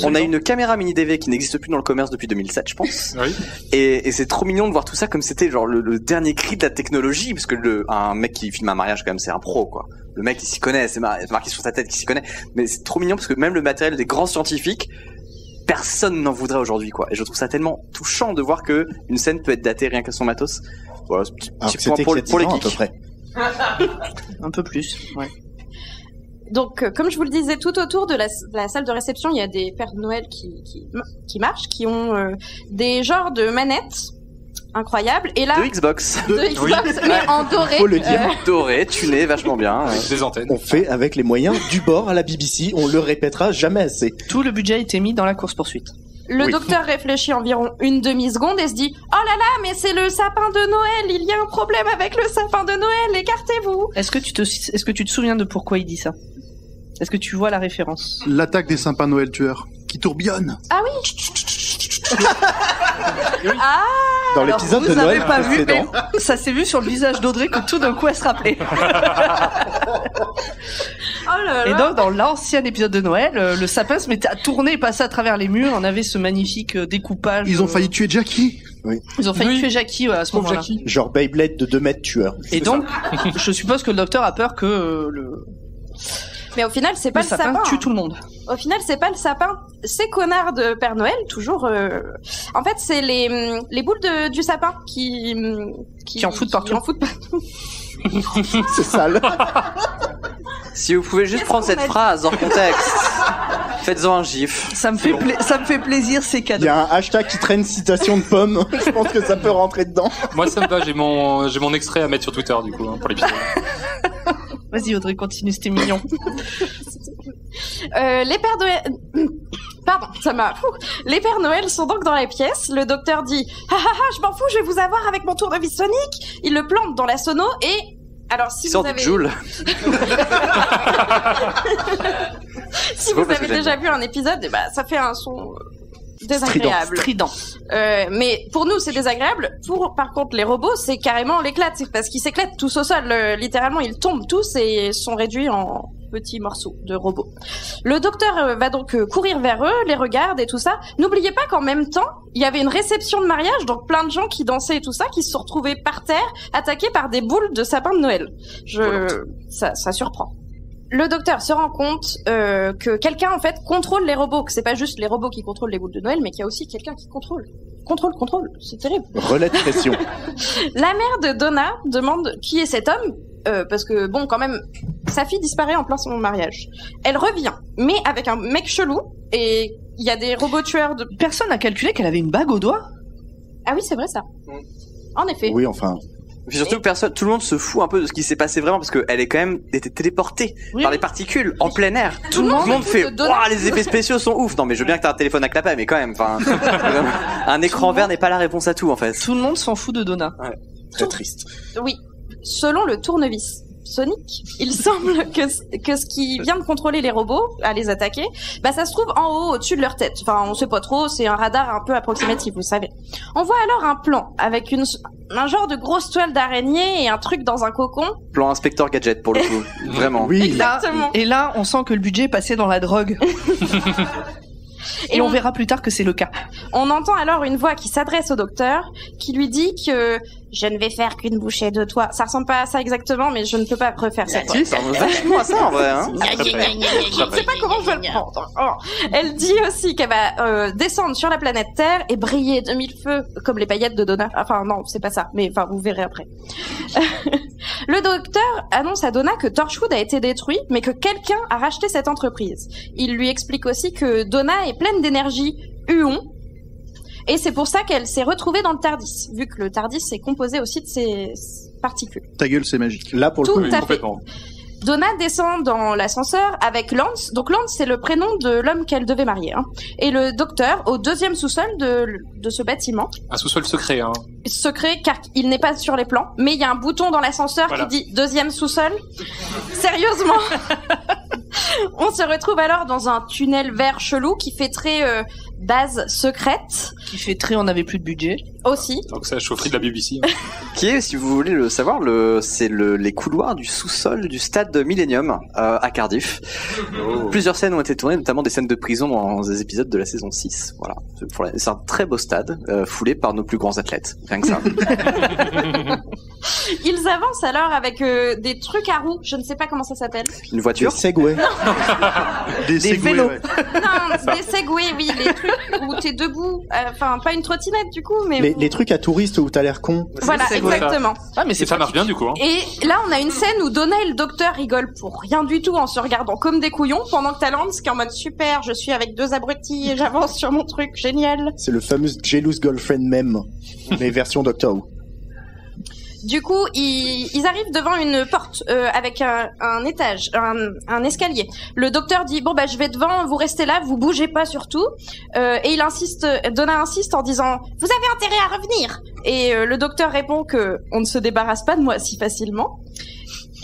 On a une caméra mini DV qui n'existe plus dans le commerce depuis 2007, je pense. Oui. Et c'est trop mignon de voir tout ça comme c'était genre le dernier cri de la technologie, parce que un mec qui filme un mariage quand même, c'est un pro, quoi. Le mec il s'y connaît, c'est marqué sur sa tête qu'il s'y connaît. Mais c'est trop mignon parce que même le matériel des grands scientifiques, personne n'en voudrait aujourd'hui, quoi. Et je trouve ça tellement touchant de voir que une scène peut être datée rien qu'à son matos. Voilà, petit point pour les geeks. À peu près. Un peu plus, ouais. Donc, comme je vous le disais, tout autour de la salle de réception, il y a des Pères Noël qui marchent, qui ont des genres de manettes incroyables. Et là, de Xbox, oui. Mais en doré. Faut le dire. Doré, tuné, vachement bien. Avec des antennes. On fait avec les moyens du bord à la BBC. On le répétera jamais assez. Tout le budget a été mis dans la course-poursuite. Le docteur réfléchit environ une demi-seconde et se dit « Oh là là, mais c'est le sapin de Noël, il y a un problème avec le sapin de Noël, écartez-vous !» Est-ce que tu te souviens de pourquoi il dit ça? Est-ce que tu vois la référence? L'attaque des sapins Noël tueurs, qui tourbillonnent. Ah oui. Ah, dans l'épisode de Noël pas vu, mais ça s'est vu sur le visage d'Audrey que tout d'un coup elle se rappelait. Oh là là. Et donc dans l'ancien épisode de Noël, le sapin se mettait à tourner et passer à travers les murs. On avait ce magnifique découpage. Ils ont failli tuer Jackie. Oui. Ils ont failli tuer Jackie à ce moment-là. Genre Beyblade de 2 mètres tueur. Et donc, je suppose que le docteur a peur que Mais au final, c'est pas le sapin. Tue tout le monde. Au final, c'est pas le sapin. Ces connards de Père Noël, toujours. En fait, c'est les boules du sapin qui en foutent partout. C'est sale. Si vous pouvez juste prendre cette phrase hors contexte, faites-en un gif. Ça me fait plaisir, ces cadeaux. Il y a un hashtag qui traîne citation de pomme. Je pense que ça peut rentrer dedans. Moi, ça me va. J'ai mon extrait à mettre sur Twitter, du coup, pour l'épisode. Vas-y Audrey, continue, c'était mignon. Les Pères Noël... Pardon, ça m'a... Les Pères Noël sont donc dans la pièce. Le docteur dit « Ah ah ah, je m'en fous, je vais vous avoir avec mon tournevis sonique !» Il le plante dans la sono et... Alors si vous avez... Joule. Si vous avez déjà vu un épisode, ça fait un son... désagréable. Strident. Mais pour nous, c'est désagréable. Par contre, les robots, c'est carrément l'éclate. C'est parce qu'ils s'éclatent tous au sol. Littéralement, ils tombent tous et sont réduits en petits morceaux de robots. Le docteur va donc courir vers eux, les regarde et tout ça. N'oubliez pas qu'en même temps, il y avait une réception de mariage, donc plein de gens qui dansaient et tout ça, qui se sont retrouvés par terre, attaqués par des boules de sapin de Noël. Ça surprend. Le docteur se rend compte que quelqu'un en fait contrôle les robots, que c'est pas juste les robots qui contrôlent les boules de Noël, mais qu'il y a aussi quelqu'un qui contrôle, c'est terrible. Relais de pression. La mère de Donna demande qui est cet homme, parce que bon, quand même, sa fille disparaît en plein son mariage. Elle revient, mais avec un mec chelou, et il y a des robots tueurs de... Personne n'a calculé qu'elle avait une bague au doigt. Ah oui, c'est vrai ça. En effet. Oui, enfin... Puis surtout, tout le monde se fout un peu de ce qui s'est passé vraiment parce qu'elle est quand même été téléportée par les particules en plein air. Tout le monde fait waouh, les effets spéciaux sont ouf. Non mais je veux bien que t'as un téléphone à clapet, mais quand même, enfin, un écran vert n'est pas la réponse à tout en fait. Tout le monde s'en fout de Donna. Ouais. Très triste. Oui. Selon le tournevis sonique, il semble que ce qui vient de contrôler les robots à les attaquer, ça se trouve en haut, au-dessus de leur tête. Enfin, on sait pas trop, c'est un radar un peu approximatif, vous savez. On voit alors un plan avec un genre de grosse toile d'araignée et un truc dans un cocon. Plan Inspecteur Gadget pour le coup. Vraiment. Oui. Exactement. Et là, on sent que le budget est passé dans la drogue. Et on verra plus tard que c'est le cas. On entend alors une voix qui s'adresse au docteur, qui lui dit que je ne vais faire qu'une bouchée de toi. Ça ressemble pas à ça exactement, mais je ne peux pas refaire cette voix. Ça ressemble vachement à ça en vrai. Hein. Je ne sais pas comment je vais le prendre. Oh. Elle dit aussi qu'elle va descendre sur la planète Terre et briller de mille feux comme les paillettes de Donna. Enfin non, c'est pas ça, mais enfin vous verrez après. Le docteur annonce à Donna que Torchwood a été détruit, mais que quelqu'un a racheté cette entreprise. Il lui explique aussi que Donna est pleine d'énergie Huon, et c'est pour ça qu'elle s'est retrouvée dans le TARDIS, vu que le TARDIS est composé aussi de ces particules. Ta gueule, c'est magique. Là, pour le Tout coup, à fait. complètement. Donna descend dans l'ascenseur avec Lance. Donc Lance, c'est le prénom de l'homme qu'elle devait marier. Hein. Et le docteur, au deuxième sous-sol de ce bâtiment. Un sous-sol secret, hein. Secret, car il n'est pas sur les plans. Mais il y a un bouton dans l'ascenseur qui dit deuxième sous-sol. Sérieusement. On se retrouve alors dans un tunnel vert chelou qui fait très base secrète. Qui fait très on n'avait plus de budget. Aussi. Donc c'est la chaufferie de la BBC. Hein. Qui est, si vous voulez le savoir, c'est les couloirs du sous-sol du stade Millennium à Cardiff. Oh. Plusieurs scènes ont été tournées, notamment des scènes de prison dans des épisodes de la saison 6. Voilà. C'est un très beau stade, foulé par nos plus grands athlètes. Rien que ça. Ils avancent alors avec des trucs à roues, je ne sais pas comment ça s'appelle. Une voiture. Des Segway. Des vélos. Ouais. Non, des Segway, oui, les trucs où t'es debout. Enfin, pas une trottinette du coup, mais... Les trucs à touristes où t'as l'air con. Voilà, exactement. Ah, mais ça marche bien du coup. Hein. Et là, on a une scène où Donna et le docteur rigolent pour rien du tout en se regardant comme des couillons, pendant que t'as Lance qui est en mode super, je suis avec deux abrutis et j'avance sur mon truc, génial. C'est le fameux Jealous Girlfriend meme, mais version Doctor Who. Du coup, ils arrivent devant une porte avec un étage, un escalier. Le docteur dit bon je vais devant, vous restez là, vous bougez pas surtout. Et Donna insiste en disant vous avez intérêt à revenir. Et le docteur répond que on ne se débarrasse pas de moi si facilement.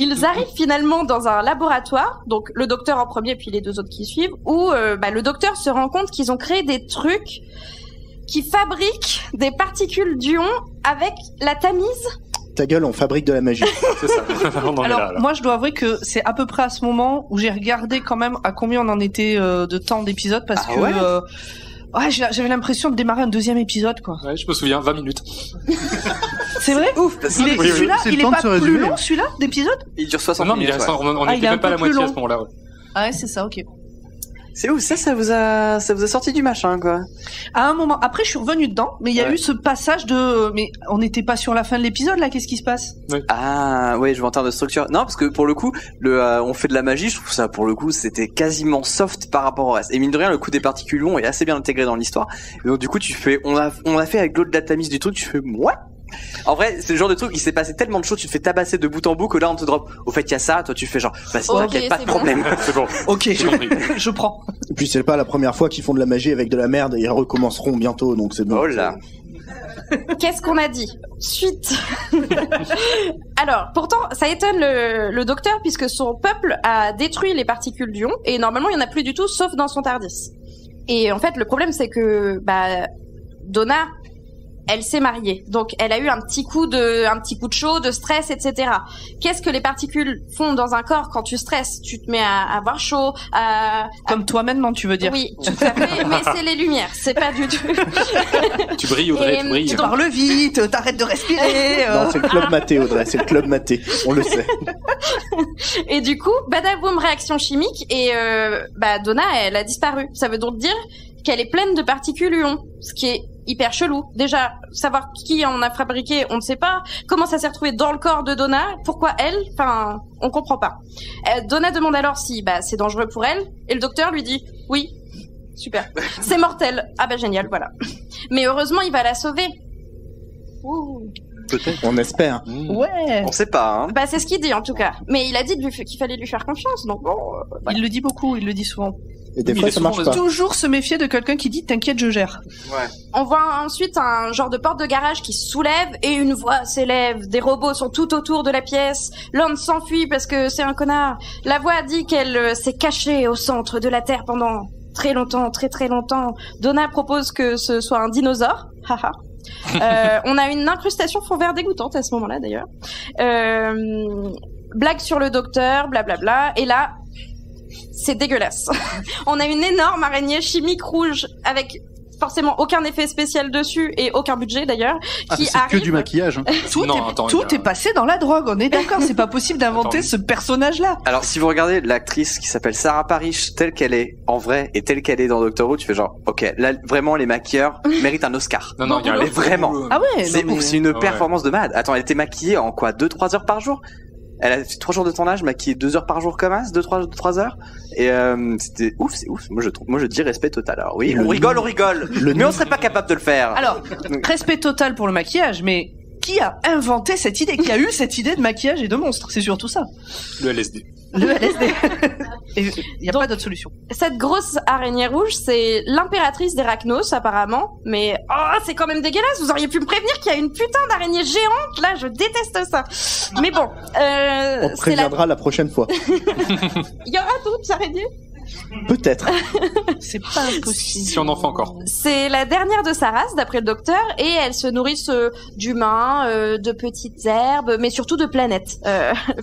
Ils arrivent finalement dans un laboratoire, donc le docteur en premier puis les deux autres qui suivent, où le docteur se rend compte qu'ils ont créé des trucs qui fabriquent des particules d'ion avec la Tamise. Ta gueule, on fabrique de la magie. C'est ça. Alors, moi, je dois avouer que c'est à peu près à ce moment où j'ai regardé quand même à combien on en était de temps d'épisode, parce que j'avais l'impression de démarrer un deuxième épisode, quoi. Ouais, je me souviens, 20 minutes. C'est vrai? Ouf. Celui-là, il est pas plus long, celui-là, d'épisode? Il dure 60 minutes. Non, mais on n'était même pas à la moitié à ce moment-là. Ouais. Ah ouais, c'est ça, ok. C'est ouf, ça vous a sorti du machin, quoi. À un moment, après, je suis revenu dedans, mais il y a eu ce passage mais on n'était pas sur la fin de l'épisode, là, qu'est-ce qui se passe? Oui. Ah, ouais, je vois en termes de structure. Non, parce que pour le coup, on fait de la magie, je trouve ça, pour le coup, c'était quasiment soft par rapport au reste. Et mine de rien, le coup des particules longs est assez bien intégré dans l'histoire. Et donc, du coup, on l'a fait avec l'autre de la Tamise du truc, tu fais, ouais. En vrai, c'est le genre de truc, il s'est passé tellement de choses, tu te fais tabasser de bout en bout que là on te drop. Au fait, il y a ça, toi tu fais genre, bah c'est t'inquiète, pas de problème. C'est bon. Ok, je prends. Et puis c'est pas la première fois qu'ils font de la magie avec de la merde et ils recommenceront bientôt, donc c'est bon. Oh là. Qu'est-ce qu'on a dit? Suite. Alors, pourtant, ça étonne le docteur puisque son peuple a détruit les particules d'ion et normalement il y en a plus du tout sauf dans son TARDIS. Et en fait, le problème c'est que Donna, elle s'est mariée, donc elle a eu un petit coup de chaud, de stress, etc. Qu'est-ce que les particules font dans un corps quand tu stresses? Tu te mets à avoir chaud, comme toi maintenant, tu veux dire? Oui, tout à fait. Mais c'est les lumières, c'est pas du tout. Tu brilles, Audrey, tu brilles. Tu parles vite, t'arrêtes de respirer. Non, c'est le club maté, Audrey, c'est le club maté, on le sait. Et du coup, badaboum, réaction chimique, et Donna, elle a disparu. Ça veut donc dire qu'elle est pleine de particules ions, ce qui est hyper chelou. Déjà, savoir qui en a fabriqué, on ne sait pas. Comment ça s'est retrouvé dans le corps de Donna? Pourquoi elle? Enfin, on comprend pas. Donna demande alors si c'est dangereux pour elle, et le docteur lui dit oui, super, c'est mortel. Ah génial, voilà. Mais heureusement, il va la sauver. Ouh. Peut-être, on espère. Ouais. On sait pas, hein. C'est ce qu'il dit en tout cas. Mais il a dit qu'il fallait lui faire confiance, donc bon. Il le dit beaucoup, il le dit souvent. Et des fois, ça marche pas. Toujours se méfier de quelqu'un qui dit t'inquiète, je gère. Ouais. On voit ensuite un genre de porte de garage qui se soulève et une voix s'élève. Des robots sont tout autour de la pièce. L'homme s'enfuit parce que c'est un connard. La voix dit qu'elle s'est cachée au centre de la Terre pendant très longtemps, très très longtemps. Donna propose que ce soit un dinosaure. Haha. On a une incrustation fond vert dégoûtante à ce moment-là d'ailleurs. Blague sur le docteur, blablabla. Et là, c'est dégueulasse. On a une énorme araignée chimique rouge avec forcément aucun effet spécial dessus et aucun budget d'ailleurs. C'est que du maquillage. Hein. Tout est passé dans la drogue, on est d'accord. C'est pas possible d'inventer ce personnage-là. Alors si vous regardez l'actrice qui s'appelle Sarah Parish telle qu'elle est en vrai et telle qu'elle est dans Doctor Who, tu fais genre ok, là vraiment les maquilleurs méritent un Oscar. Non, mais vraiment. Ah ouais. C'est ouf, c'est une performance de malade. Attends, elle était maquillée en quoi, 2-3 heures par jour? Elle a fait 3 jours de tournage, maquillée 2 heures par jour comme as, 2-3 heures. Et c'était ouf, c'est ouf. Moi je dis respect total. Alors oui, on rigole, mais on serait pas capable de le faire. Alors, respect total pour le maquillage, mais qui a inventé cette idée? Qui a eu cette idée de maquillage et de monstre? C'est surtout ça. Le LSD. Il n'y a pas d'autre solution. Cette grosse araignée rouge, c'est l'impératrice d'Erachnos, apparemment. Mais, c'est quand même dégueulasse. Vous auriez pu me prévenir qu'il y a une putain d'araignée géante. Là, je déteste ça. Mais bon, on préviendra la prochaine fois. Il y aura d'autres araignées? Peut-être. C'est pas impossible. Si on en fait encore. C'est la dernière de sa race, d'après le docteur, et elles se nourrissent d'humains, de petites herbes, mais surtout de planètes.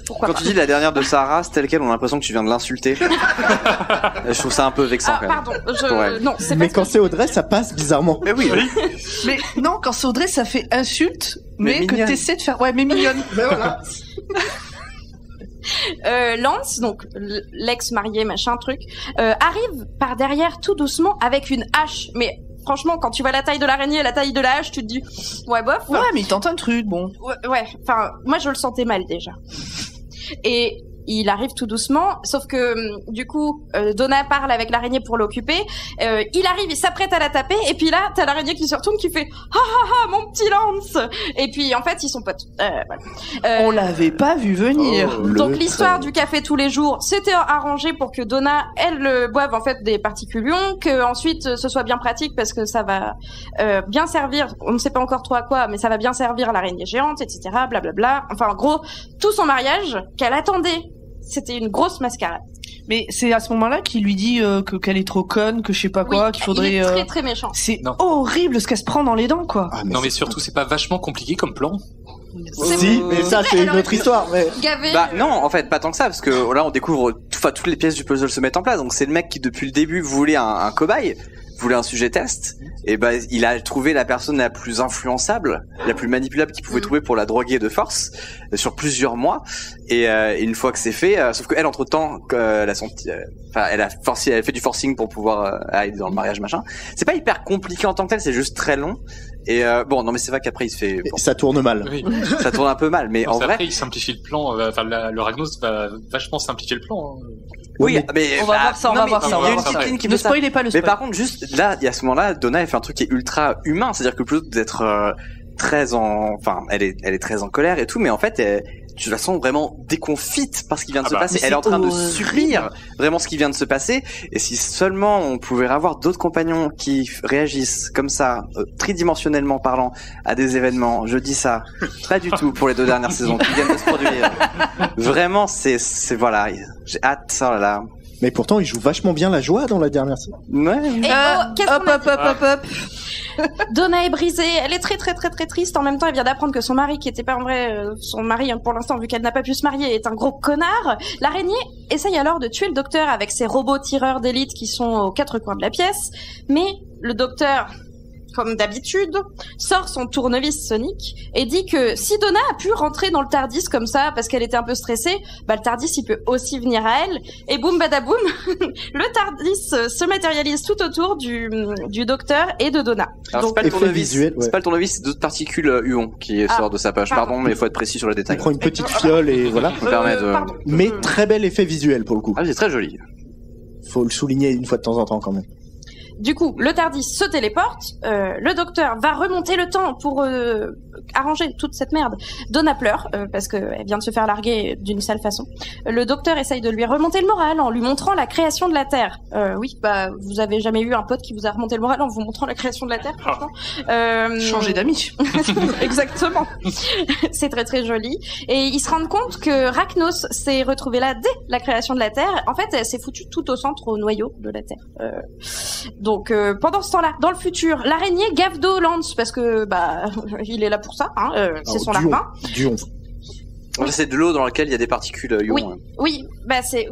Pourquoi Quand pas. tu dis la dernière de sa race, telle quelle, on a l'impression que tu viens de l'insulter. Je trouve ça un peu vexant quand même. Pardon, non, c'est mais quand c'est Audrey, ça passe bizarrement. Mais oui. Mais non, quand c'est Audrey, ça fait insulte, mais que t'essaies de faire... Ouais, mais mignonne. Mais voilà. Lance, donc l'ex-marié, machin truc, arrive par derrière tout doucement avec une hache. Mais franchement, quand tu vois la taille de l'araignée et la taille de la hache, tu te dis ouais bof. Ouais, mais il tente un truc, bon. Ouais, enfin, moi je le sentais mal déjà. Et il arrive tout doucement, sauf que du coup, Donna parle avec l'araignée pour l'occuper. Il arrive, il s'apprête à la taper, et puis là, t'as l'araignée qui se retourne, qui fait ah ah ah, mon petit Lance. Et puis en fait, ils sont potes. Voilà. On l'avait pas vu venir. Donc l'histoire du café tous les jours, c'était arrangé pour que Donna, elle boive en fait des particules ions, que ensuite ce soit bien pratique parce que ça va bien servir. On ne sait pas encore trop à quoi, mais ça va bien servir l'araignée géante, etc. Blablabla. Enfin, en gros, tout son mariage qu'elle attendait. C'était une grosse mascarade. Mais c'est à ce moment-là qu'il lui dit qu'elle est trop conne, que je sais pas quoi, qu'il faudrait... Il est très très méchant. C'est horrible ce qu'elle se prend dans les dents, quoi. Ah, mais surtout, c'est pas vachement compliqué comme plan. Si, mais ça c'est une autre histoire. Mais... non, en fait, pas tant que ça, parce que là on découvre toutes les pièces du puzzle se mettent en place. Donc c'est le mec qui depuis le début voulait un cobaye, voulait un sujet test, et il a trouvé la personne la plus influençable, la plus manipulable qu'il pouvait trouver pour la droguer de force sur plusieurs mois. Et une fois que c'est fait, sauf qu'elle entre temps, elle a fait du forcing pour pouvoir aller dans le mariage machin. C'est pas hyper compliqué en tant que tel, c'est juste très long. Et non mais c'est vrai qu'après il se fait ça tourne mal. Oui. Ça tourne un peu mal, mais en vrai après il simplifie le plan, le Ragnos va vachement simplifier le plan. Oui, mais on va voir ça, on va voir ça. Ne spoilez pas le spoil. Mais par contre, juste là, il y a ce moment-là, Donna elle fait un truc qui est ultra humain, c'est-à-dire que plutôt d'être elle est très en colère et tout, mais en fait, tu la sens vraiment déconfite par ce qui vient de se passer. Elle est en train de subir vraiment ce qui vient de se passer. Et si seulement on pouvait avoir d'autres compagnons qui réagissent comme ça, tridimensionnellement parlant, à des événements, je dis ça, pas du tout pour les 2 dernières saisons qui viennent de se produire. Vraiment, c'est voilà, j'ai hâte, ça là. Mais pourtant, il joue vachement bien la joie dans la dernière saison. Ouais. Hop. Donna est brisée, elle est très triste. En même temps, elle vient d'apprendre que son mari, qui était pas en vrai son mari pour l'instant, vu qu'elle n'a pas pu se marier, est un gros connard. L'araignée essaye alors de tuer le docteur avec ses robots tireurs d'élite qui sont aux 4 coins de la pièce. Mais le docteur, comme d'habitude, sort son tournevis sonique et dit que si Donna a pu rentrer dans le TARDIS comme ça parce qu'elle était un peu stressée, le TARDIS il peut aussi venir à elle. Et boum badaboum, le TARDIS se matérialise tout autour du docteur et de Donna. Alors, donc, c'est pas le tournevis, c'est d'autres particules Huon qui sort de sa poche. Pardon, mais il faut être précis sur le détail. Il prend une petite fiole et voilà. Ça permet de... Mais très bel effet visuel pour le coup. Ah, c'est très joli. Faut le souligner une fois de temps en temps quand même. Du coup, le TARDIS se téléporte, le docteur va remonter le temps pour arranger toute cette merde. Donna pleure, parce qu'elle vient de se faire larguer d'une sale façon. Le docteur essaye de lui remonter le moral en lui montrant la création de la Terre. Oui, vous avez jamais eu un pote qui vous a remonté le moral en vous montrant la création de la Terre, franchement. Changer d'amis. Exactement. C'est très joli. Et ils se rendent compte que Rachnos s'est retrouvé là dès la création de la Terre. En fait, elle s'est foutue tout au centre, au noyau de la Terre. Donc pendant ce temps-là, dans le futur, l'araignée gave d'eau Lance parce que il est là pour ça, c'est son larbin. C'est de l'eau dans laquelle il y a des particules ions. Oui, c'est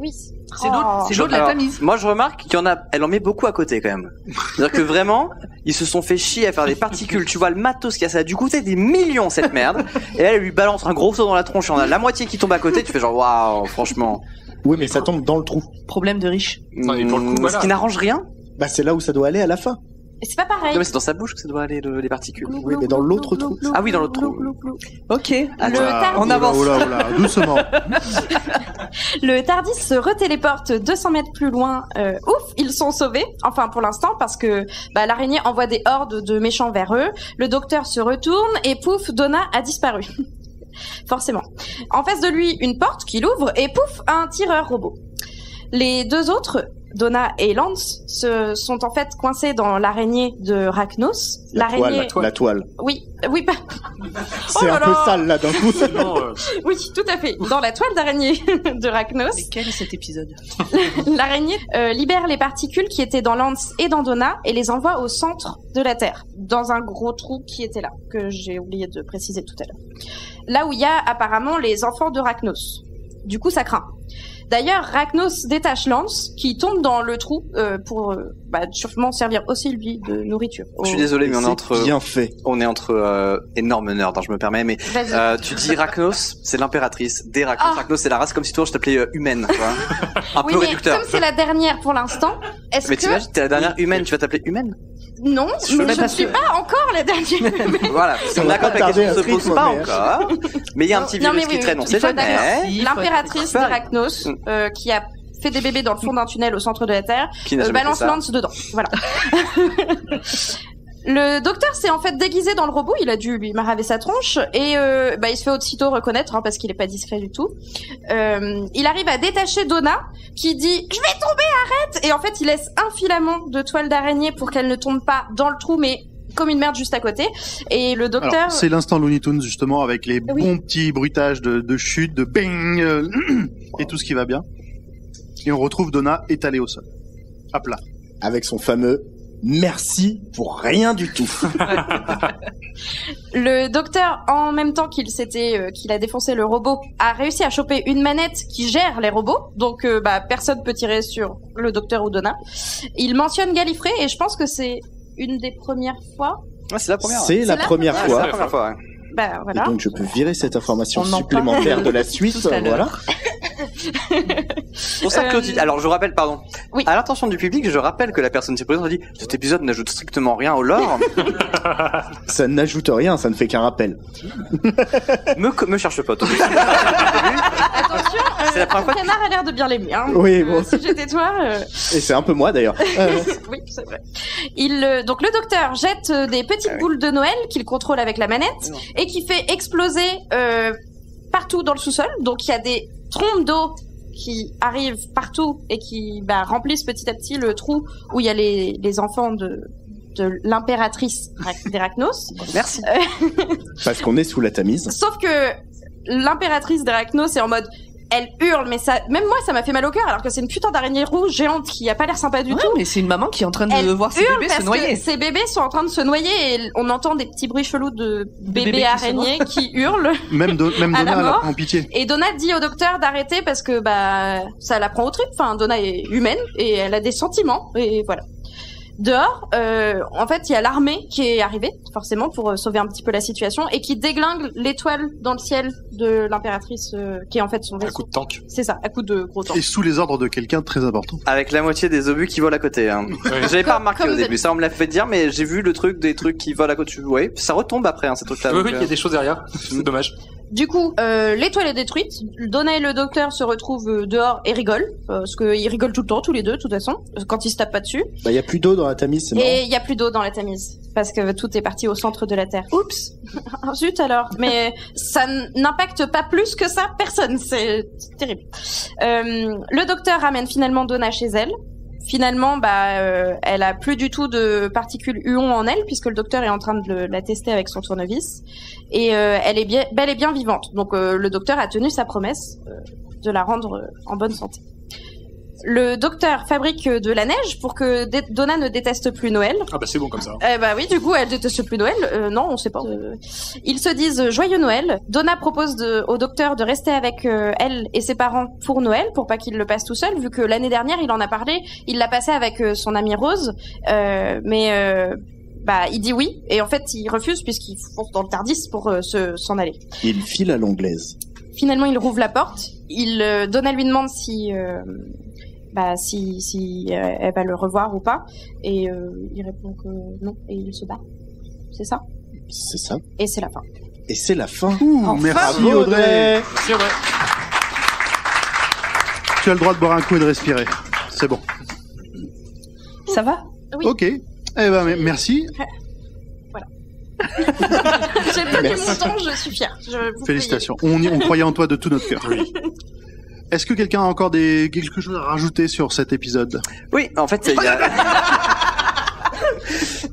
C'est l'eau de la Tamise. Moi, je remarque qu'il y en a, elle en met beaucoup à côté quand même. C'est-à-dire que vraiment, ils se sont fait chier à faire des particules. Tu vois le matos qu'il y a, ça a dû coûter des millions cette merde. Et elle lui balance un gros saut dans la tronche. On a la moitié qui tombe à côté. Tu fais genre waouh, franchement. Oui, mais ça tombe dans le trou. Problème de riche. Ce qui n'arrange rien. C'est là où ça doit aller à la fin. C'est pas pareil. Non, mais c'est dans sa bouche que ça doit aller les particules. Oui, mais dans l'autre trou. Ah oui, dans l'autre trou. Ok. On avance. Oula, doucement. Le TARDIS se retéléporte 200 mètres plus loin. Ouf, ils sont sauvés. Enfin, pour l'instant, parce que l'araignée envoie des hordes de méchants vers eux. Le docteur se retourne et pouf, Donna a disparu. Forcément. En face de lui, une porte qu'il ouvre et pouf, un tireur robot. Les 2 autres, Donna et Lance, sont en fait coincés dans l'araignée de Rachnos. La toile. Oui. C'est un peu sale là d'un coup. Oui, tout à fait. Dans la toile d'araignée de Rachnos. Mais quel est cet épisode? L'araignée libère les particules qui étaient dans Lance et dans Donna et les envoie au centre de la Terre, dans un gros trou qui était là, que j'ai oublié de préciser tout à l'heure. Là où il y a apparemment les enfants de Rachnos. Du coup, ça craint. D'ailleurs, Rachnos détache Lance, qui tombe dans le trou pour sûrement servir aussi lui de nourriture. Je suis désolé, mais bien fait. On est entre énormes nerds, je me permets, mais tu dis Rachnos, c'est l'impératrice. Des Rachnos, Rachnos c'est la race, comme si toi je t'appelais humaine, tu vois. Un peu réducteur. Comme c'est la dernière pour l'instant, mais t'imagines, t'es la dernière humaine, tu vas t'appeler humaine? Non, je ne suis pas encore la dernière humaine. Voilà, on est d'accord que la question ne se pose pas encore, mais il y a un petit virus qui traîne, on sait jamais. L'impératrice de Rachnos, qui a fait des bébés dans le fond d'un tunnel au centre de la Terre, balance Lance dedans. Voilà. Le docteur s'est en fait déguisé dans le robot, il a dû lui maraver sa tronche et il se fait aussitôt reconnaître parce qu'il est pas discret du tout. Il arrive à détacher Donna qui dit « Je vais tomber, arrête !» et en fait il laisse un filament de toile d'araignée pour qu'elle ne tombe pas dans le trou mais comme une merde juste à côté. Et le docteur... Alors, c'est l'instant Looney Tunes justement avec les bons petits bruitages de chute, de bang et tout ce qui va bien. Et on retrouve Donna étalée au sol, à plat. Avec son fameux merci pour rien du tout. Le docteur, en même temps qu'il a défoncé le robot, a réussi à choper une manette qui gère les robots. Donc, personne peut tirer sur le docteur ou Donna. Il mentionne Gallifrey et je pense que c'est une des premières fois. Ouais, c'est la première. C'est la première fois. C'est la première fois. Voilà. Et donc je peux virer cette information supplémentaire de la suite. Voilà. Pour ça que alors je rappelle, pardon. Oui. À l'intention du public, je rappelle que la personne qui est présente dit cet épisode n'ajoute strictement rien au lore. Ça n'ajoute rien, ça ne fait qu'un rappel. me cherche pas. Attention, c'est la première fois. Canard a l'air de bien l'aimer. Hein. Oui, bon. Si j'étais toi. Et c'est un peu moi d'ailleurs. Oui, c'est vrai. Donc le docteur jette des petites boules de Noël qu'il contrôle avec la manette et qui fait exploser partout dans le sous-sol. Donc il y a des trompes d'eau qui arrivent partout et qui remplissent petit à petit le trou où il y a les enfants de l'impératrice d'Erachnos. Merci. Parce qu'on est sous la Tamise. Sauf que l'impératrice d'Erachnos est en mode... Elle hurle, mais même moi, ça m'a fait mal au cœur, alors que c'est une putain d'araignée rouge géante qui a pas l'air sympa du tout. Mais c'est une maman qui est en train de voir ses bébés se noyer. Ses bébés sont en train de se noyer et on entend des petits bruits chelous de bébés araignées qui hurlent. Même Donna, elle a en pitié. Et Donna dit au docteur d'arrêter parce que ça la prend au trip. Enfin, Donna est humaine et elle a des sentiments et voilà. Dehors, en fait, il y a l'armée qui est arrivée, forcément, pour sauver un petit peu la situation, et qui déglingue l'étoile dans le ciel de l'impératrice, qui est en fait son vaisseau. À coup de tank. C'est ça, à coup de gros tank. Et sous les ordres de quelqu'un de très important. Avec la moitié des obus qui volent à côté. Hein. J'avais pas remarqué au début, ça on me l'a fait dire, mais j'ai vu des trucs qui volent à côté. Ouais, ça retombe après, hein, ces trucs-là. Oui, il y a des choses derrière. C'est dommage. Du coup, l'étoile est détruite. Donna et le docteur se retrouvent dehors et rigolent, parce qu'ils rigolent tout le temps, tous les deux, de toute façon, quand ils se tapent pas dessus. Il y a plus d'eau dans la Tamise, c'est marrant. Et il y a plus d'eau dans la Tamise, parce que tout est parti au centre de la Terre. Oups. Zut alors. Mais ça n'impacte pas plus que ça personne. C'est terrible. Le docteur ramène finalement Donna chez elle. Finalement, elle a plus du tout de particules huon en elle, puisque le docteur est en train de la tester avec son tournevis, et elle est bel et bien vivante. Donc le docteur a tenu sa promesse de la rendre en bonne santé. Le docteur fabrique de la neige pour que Donna ne déteste plus Noël. Ah c'est bon comme ça. Oui, du coup, elle déteste plus Noël. Non, on sait pas. Ils se disent joyeux Noël. Donna propose au docteur de rester avec elle et ses parents pour Noël, pour pas qu'il le passe tout seul, vu que l'année dernière, il en a parlé. Il l'a passé avec son amie Rose, mais il dit oui, et en fait, il refuse puisqu'il fonce dans le Tardis pour s'en aller. Il file à l'anglaise. Finalement, il rouvre la porte. Donna lui demande si elle va le revoir ou pas, et il répond que non, et il se bat. C'est ça? C'est ça. Et c'est la fin. Et c'est la fin. Enfin, merci Audrey. Merci Audrey. Tu as le droit de boire un coup et de respirer. C'est bon. Ça va? Oui. Ok. Merci. Voilà. J'ai pas dit mon temps, je suis fière. Félicitations. On croyait en toi de tout notre cœur. Oui. Est-ce que quelqu'un a encore quelque chose à rajouter sur cet épisode? Oui, en fait, il y a...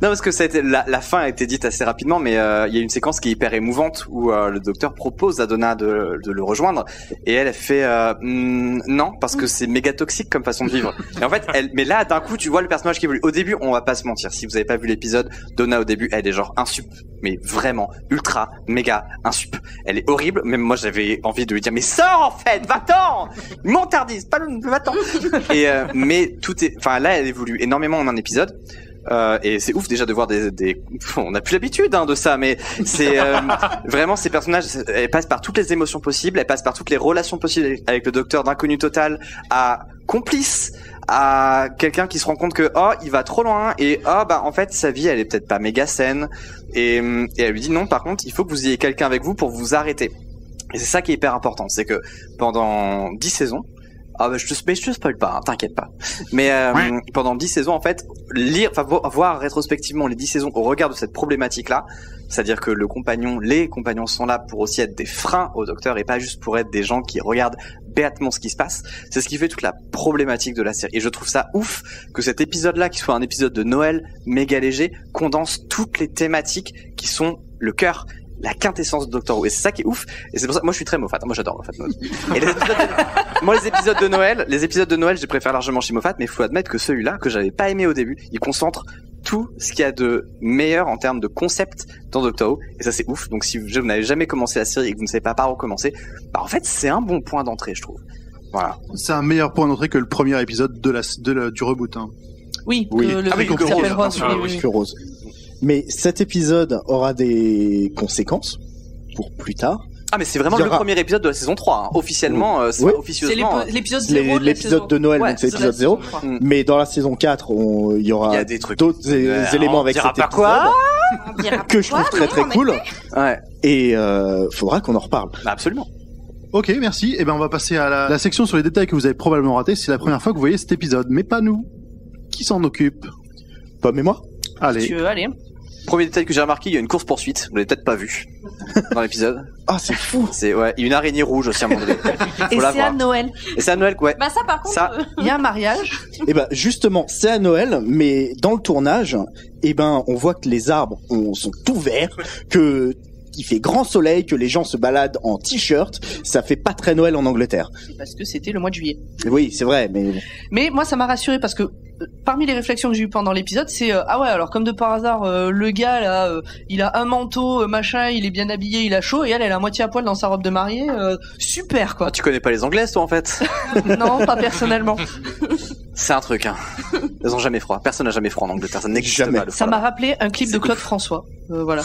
Non, parce que ça a été, la fin a été dite assez rapidement, mais il y a une séquence qui est hyper émouvante où le docteur propose à Donna de le rejoindre, et elle fait non, parce que c'est méga toxique comme façon de vivre. Et en fait, mais là, d'un coup, tu vois le personnage qui évolue. Au début, on va pas se mentir, si vous avez pas vu l'épisode, Donna au début, elle est genre insup, mais vraiment ultra méga insup. Elle est horrible. Même moi, j'avais envie de lui dire mais sors en fait, va-t'en, m'entardise, pas va-t'en. Et mais là, elle évolue énormément en un épisode. Et c'est ouf déjà de voir on n'a plus l'habitude de ça, mais c'est vraiment ces personnages, elles passent par toutes les émotions possibles, elles passent par toutes les relations possibles avec le docteur, d'inconnu total à complice, à quelqu'un qui se rend compte que il va trop loin, et en fait sa vie elle est peut-être pas méga saine, et elle lui dit non, par contre il faut que vous ayez quelqu'un avec vous pour vous arrêter. Et c'est ça qui est hyper important, c'est que pendant 10 saisons, je te spoil pas, hein, t'inquiète pas. Mais pendant 10 saisons, en fait, voir rétrospectivement les 10 saisons au regard de cette problématique-là, c'est-à-dire que les compagnons sont là pour aussi être des freins au docteur et pas juste pour être des gens qui regardent bêtement ce qui se passe. C'est ce qui fait toute la problématique de la série. Et je trouve ça ouf que cet épisode-là, qui soit un épisode de Noël méga léger, condense toutes les thématiques qui sont le cœur, la quintessence de Doctor Who. Et c'est ça qui est ouf. Et c'est pour ça, moi je suis très Moffat. Moi j'adore Moffat. Et les épisodes de Noël, je les préfère largement chez Moffat, mais il faut admettre que celui-là, que j'avais pas aimé au début, il concentre tout ce qu'il y a de meilleur en termes de concept dans Doctor Who. Et ça c'est ouf. Donc si vous n'avez jamais commencé la série et que vous ne savez pas par où commencer, en fait c'est un bon point d'entrée, je trouve. Voilà. C'est un meilleur point d'entrée que le premier épisode du reboot. Hein. Oui. Que Rose. Mais cet épisode aura des conséquences pour plus tard. Ah, mais c'est vraiment le premier épisode de la saison 3, hein. Officiellement, officieusement. C'est l'épisode 0 l'épisode de Noël, donc c'est l'épisode 0. Mais dans la saison 4, il y aura d'autres éléments avec cet épisode que je trouve très très cool. Ouais. Et faudra qu'on en reparle. Absolument. Ok, merci. On va passer à la section sur les détails que vous avez probablement ratés. C'est la première fois que vous voyez cet épisode, mais pas nous. Qui s'en occupe? Pomme et moi. Allez. Si tu veux, allez. Premier détail que j'ai remarqué, il y a une course-poursuite. Vous l'avez peut-être pas vu dans l'épisode. Ah, c'est fou. C'est, ouais, il y a une araignée rouge aussi à un moment donné. Et c'est à Noël. Et c'est à Noël, ouais. Bah ça par contre, Ça- Il y a un mariage. Et ben justement, c'est à Noël, mais dans le tournage, et ben on voit que les arbres sont tout verts, que il fait grand soleil, que les gens se baladent en t-shirt. Ça fait pas très Noël en Angleterre. C'est parce que c'était le mois de juillet. Oui, c'est vrai, mais Mais moi, ça m'a rassuré parce que parmi les réflexions que j'ai eues pendant l'épisode, c'est ah ouais, alors comme de par hasard, le gars là, il a un manteau, machin, il est bien habillé, il a chaud, et elle est à moitié à poil dans sa robe de mariée, super quoi. Ah, tu connais pas les Anglaises, toi, en fait? Non, pas personnellement. C'est un truc, hein. Elles ont jamais froid. Personne n'a jamais froid en Angleterre. Ça n'existe Jamais. pas. le Ça froid. m'a rappelé un clip de Claude François. Voilà.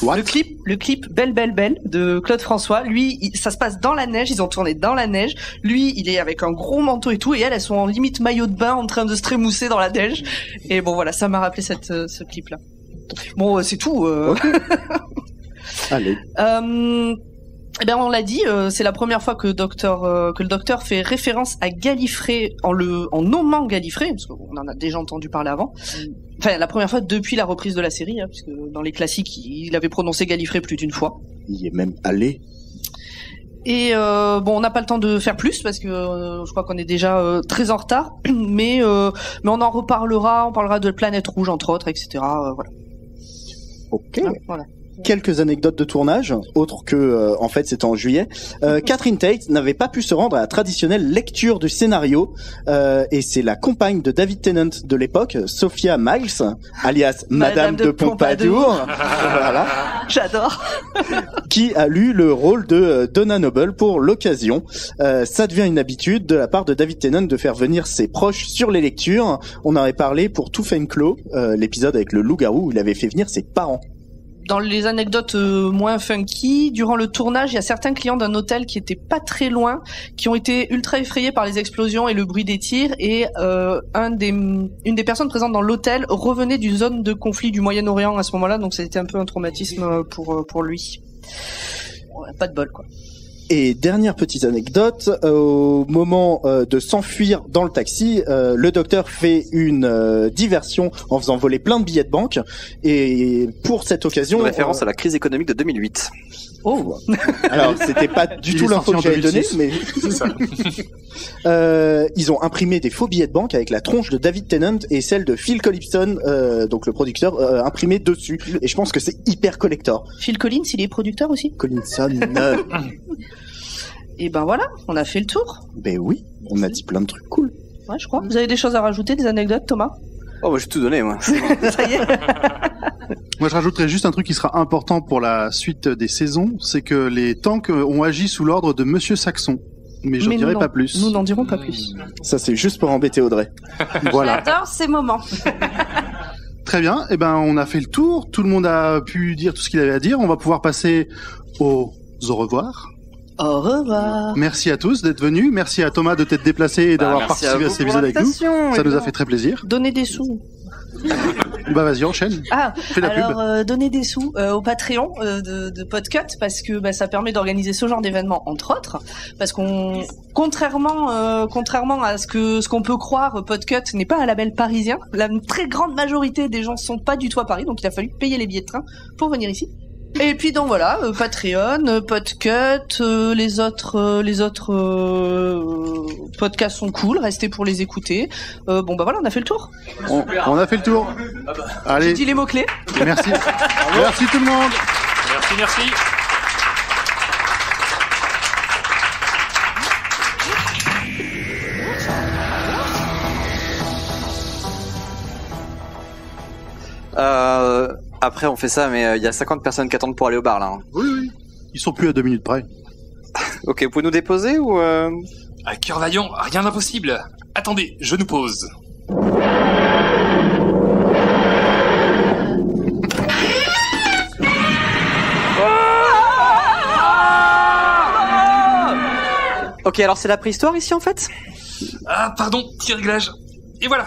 What? Le clip Belle Belle Belle de Claude François. Lui, ça se passe dans la neige. Ils ont tourné dans la neige. Lui, il est avec un gros manteau et tout. Et elles sont en limite maillot de bain en train de se trémousser dans la neige. Et bon, voilà, ça m'a rappelé ce clip-là. Bon, c'est tout. Okay. Allez. Eh ben on l'a dit, c'est la première fois que le docteur fait référence à Gallifrey en nommant Gallifrey, parce qu'on en a déjà entendu parler avant. Enfin, la première fois depuis la reprise de la série, hein, puisque dans les classiques, il avait prononcé Gallifrey plus d'une fois. Il y est même allé. Et bon, on n'a pas le temps de faire plus parce que je crois qu'on est déjà très en retard, mais on en reparlera, on parlera de Planète Rouge entre autres, etc. Voilà. Ok. Hein, voilà. Quelques anecdotes de tournage, autres que en fait c'était en juillet. Catherine Tate n'avait pas pu se rendre à la traditionnelle lecture du scénario et c'est la compagne de David Tennant de l'époque, Sophia Miles, alias Madame de Pompadour, voilà, j'adore, qui a lu le rôle de Donna Noble pour l'occasion. Ça devient une habitude de la part de David Tennant de faire venir ses proches sur les lectures. On en avait parlé pour Tooth and Claw, l'épisode avec le loup-garou où il avait fait venir ses parents. Dans les anecdotes moins funky, durant le tournage, il y a certains clients d'un hôtel qui étaient pas très loin, qui ont été ultra effrayés par les explosions et le bruit des tirs, et une des personnes présentes dans l'hôtel revenait d'une zone de conflit du Moyen-Orient à ce moment-là, donc c'était un peu un traumatisme pour lui. Ouais, pas de bol, quoi. Et dernière petite anecdote, au moment de s'enfuir dans le taxi, le docteur fait une diversion en faisant voler plein de billets de banque. Et pour cette occasion, une référence à la crise économique de 2008. Oh, alors c'était pas du tout l'info que j'avais donnée, mais c'est ça. Ils ont imprimé des faux billets de banque avec la tronche de David Tennant et celle de Phil Collison, donc le producteur, imprimé dessus. Et je pense que c'est hyper collector. Phil Collins, il est producteur aussi. Collinson. Et ben voilà, on a fait le tour. Ben oui, on a dit plein de trucs cool. Ouais, je crois. Vous avez des choses à rajouter, des anecdotes, Thomas? Oh, bah, j'ai tout donné, moi. Ça y est. Moi, je rajouterais juste un truc qui sera important pour la suite des saisons, c'est que les tanks ont agi sous l'ordre de Monsieur Saxon. Mais j'en dirai pas plus. Nous n'en dirons pas plus. Ça, c'est juste pour embêter Audrey. Voilà. J'adore ces moments. Très bien. Eh ben, on a fait le tour. Tout le monde a pu dire tout ce qu'il avait à dire. On va pouvoir passer au revoir. Au revoir. Merci à tous d'être venus. Merci à Thomas de t'être déplacé et d'avoir participé à cet épisode avec nous. Ça nous a fait très plaisir. Donnez des sous. Bah vas-y, enchaîne. Ah, fais la alors donnez des sous au Patreon de Podcut parce que ça permet d'organiser ce genre d'événement entre autres. Parce qu'on, contrairement à ce qu'on peut croire, Podcut n'est pas un label parisien. La très grande majorité des gens sont pas du tout à Paris, donc il a fallu payer les billets de train pour venir ici. Et puis donc voilà, Patreon, Podcut, les autres podcasts sont cool, restez pour les écouter. Bon bah voilà, on a fait le tour. On a fait le tour. Allez. J'ai dit les mots-clés. Merci. Merci tout le monde. Merci. Après, on fait ça, mais il y a 50 personnes qui attendent pour aller au bar, là. Hein. Oui. Ils sont plus à 2 minutes près. Ok, vous pouvez nous déposer ou À cœur vaillant, rien d'impossible. Attendez, je nous pose. Ok, alors c'est la préhistoire ici, en fait? Ah, pardon, petit réglage. Et voilà.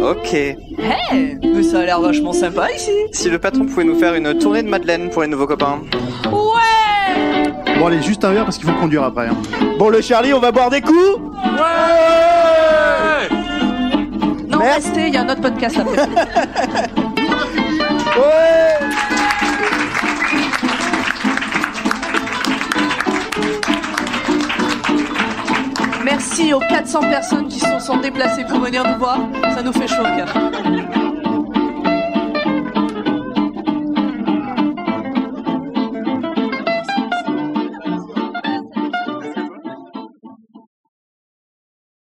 Ok. Hey, mais ça a l'air vachement sympa ici. Si le patron pouvait nous faire une tournée de Madeleine pour les nouveaux copains. Ouais. Bon allez, juste un verre parce qu'il faut conduire après. Hein. Bon le Charlie, on va boire des coups. Ouais. Non, restez, il y a un autre podcast après. Merci aux 400 personnes qui se sont déplacées pour venir nous voir. Ça nous fait chaud au cœur.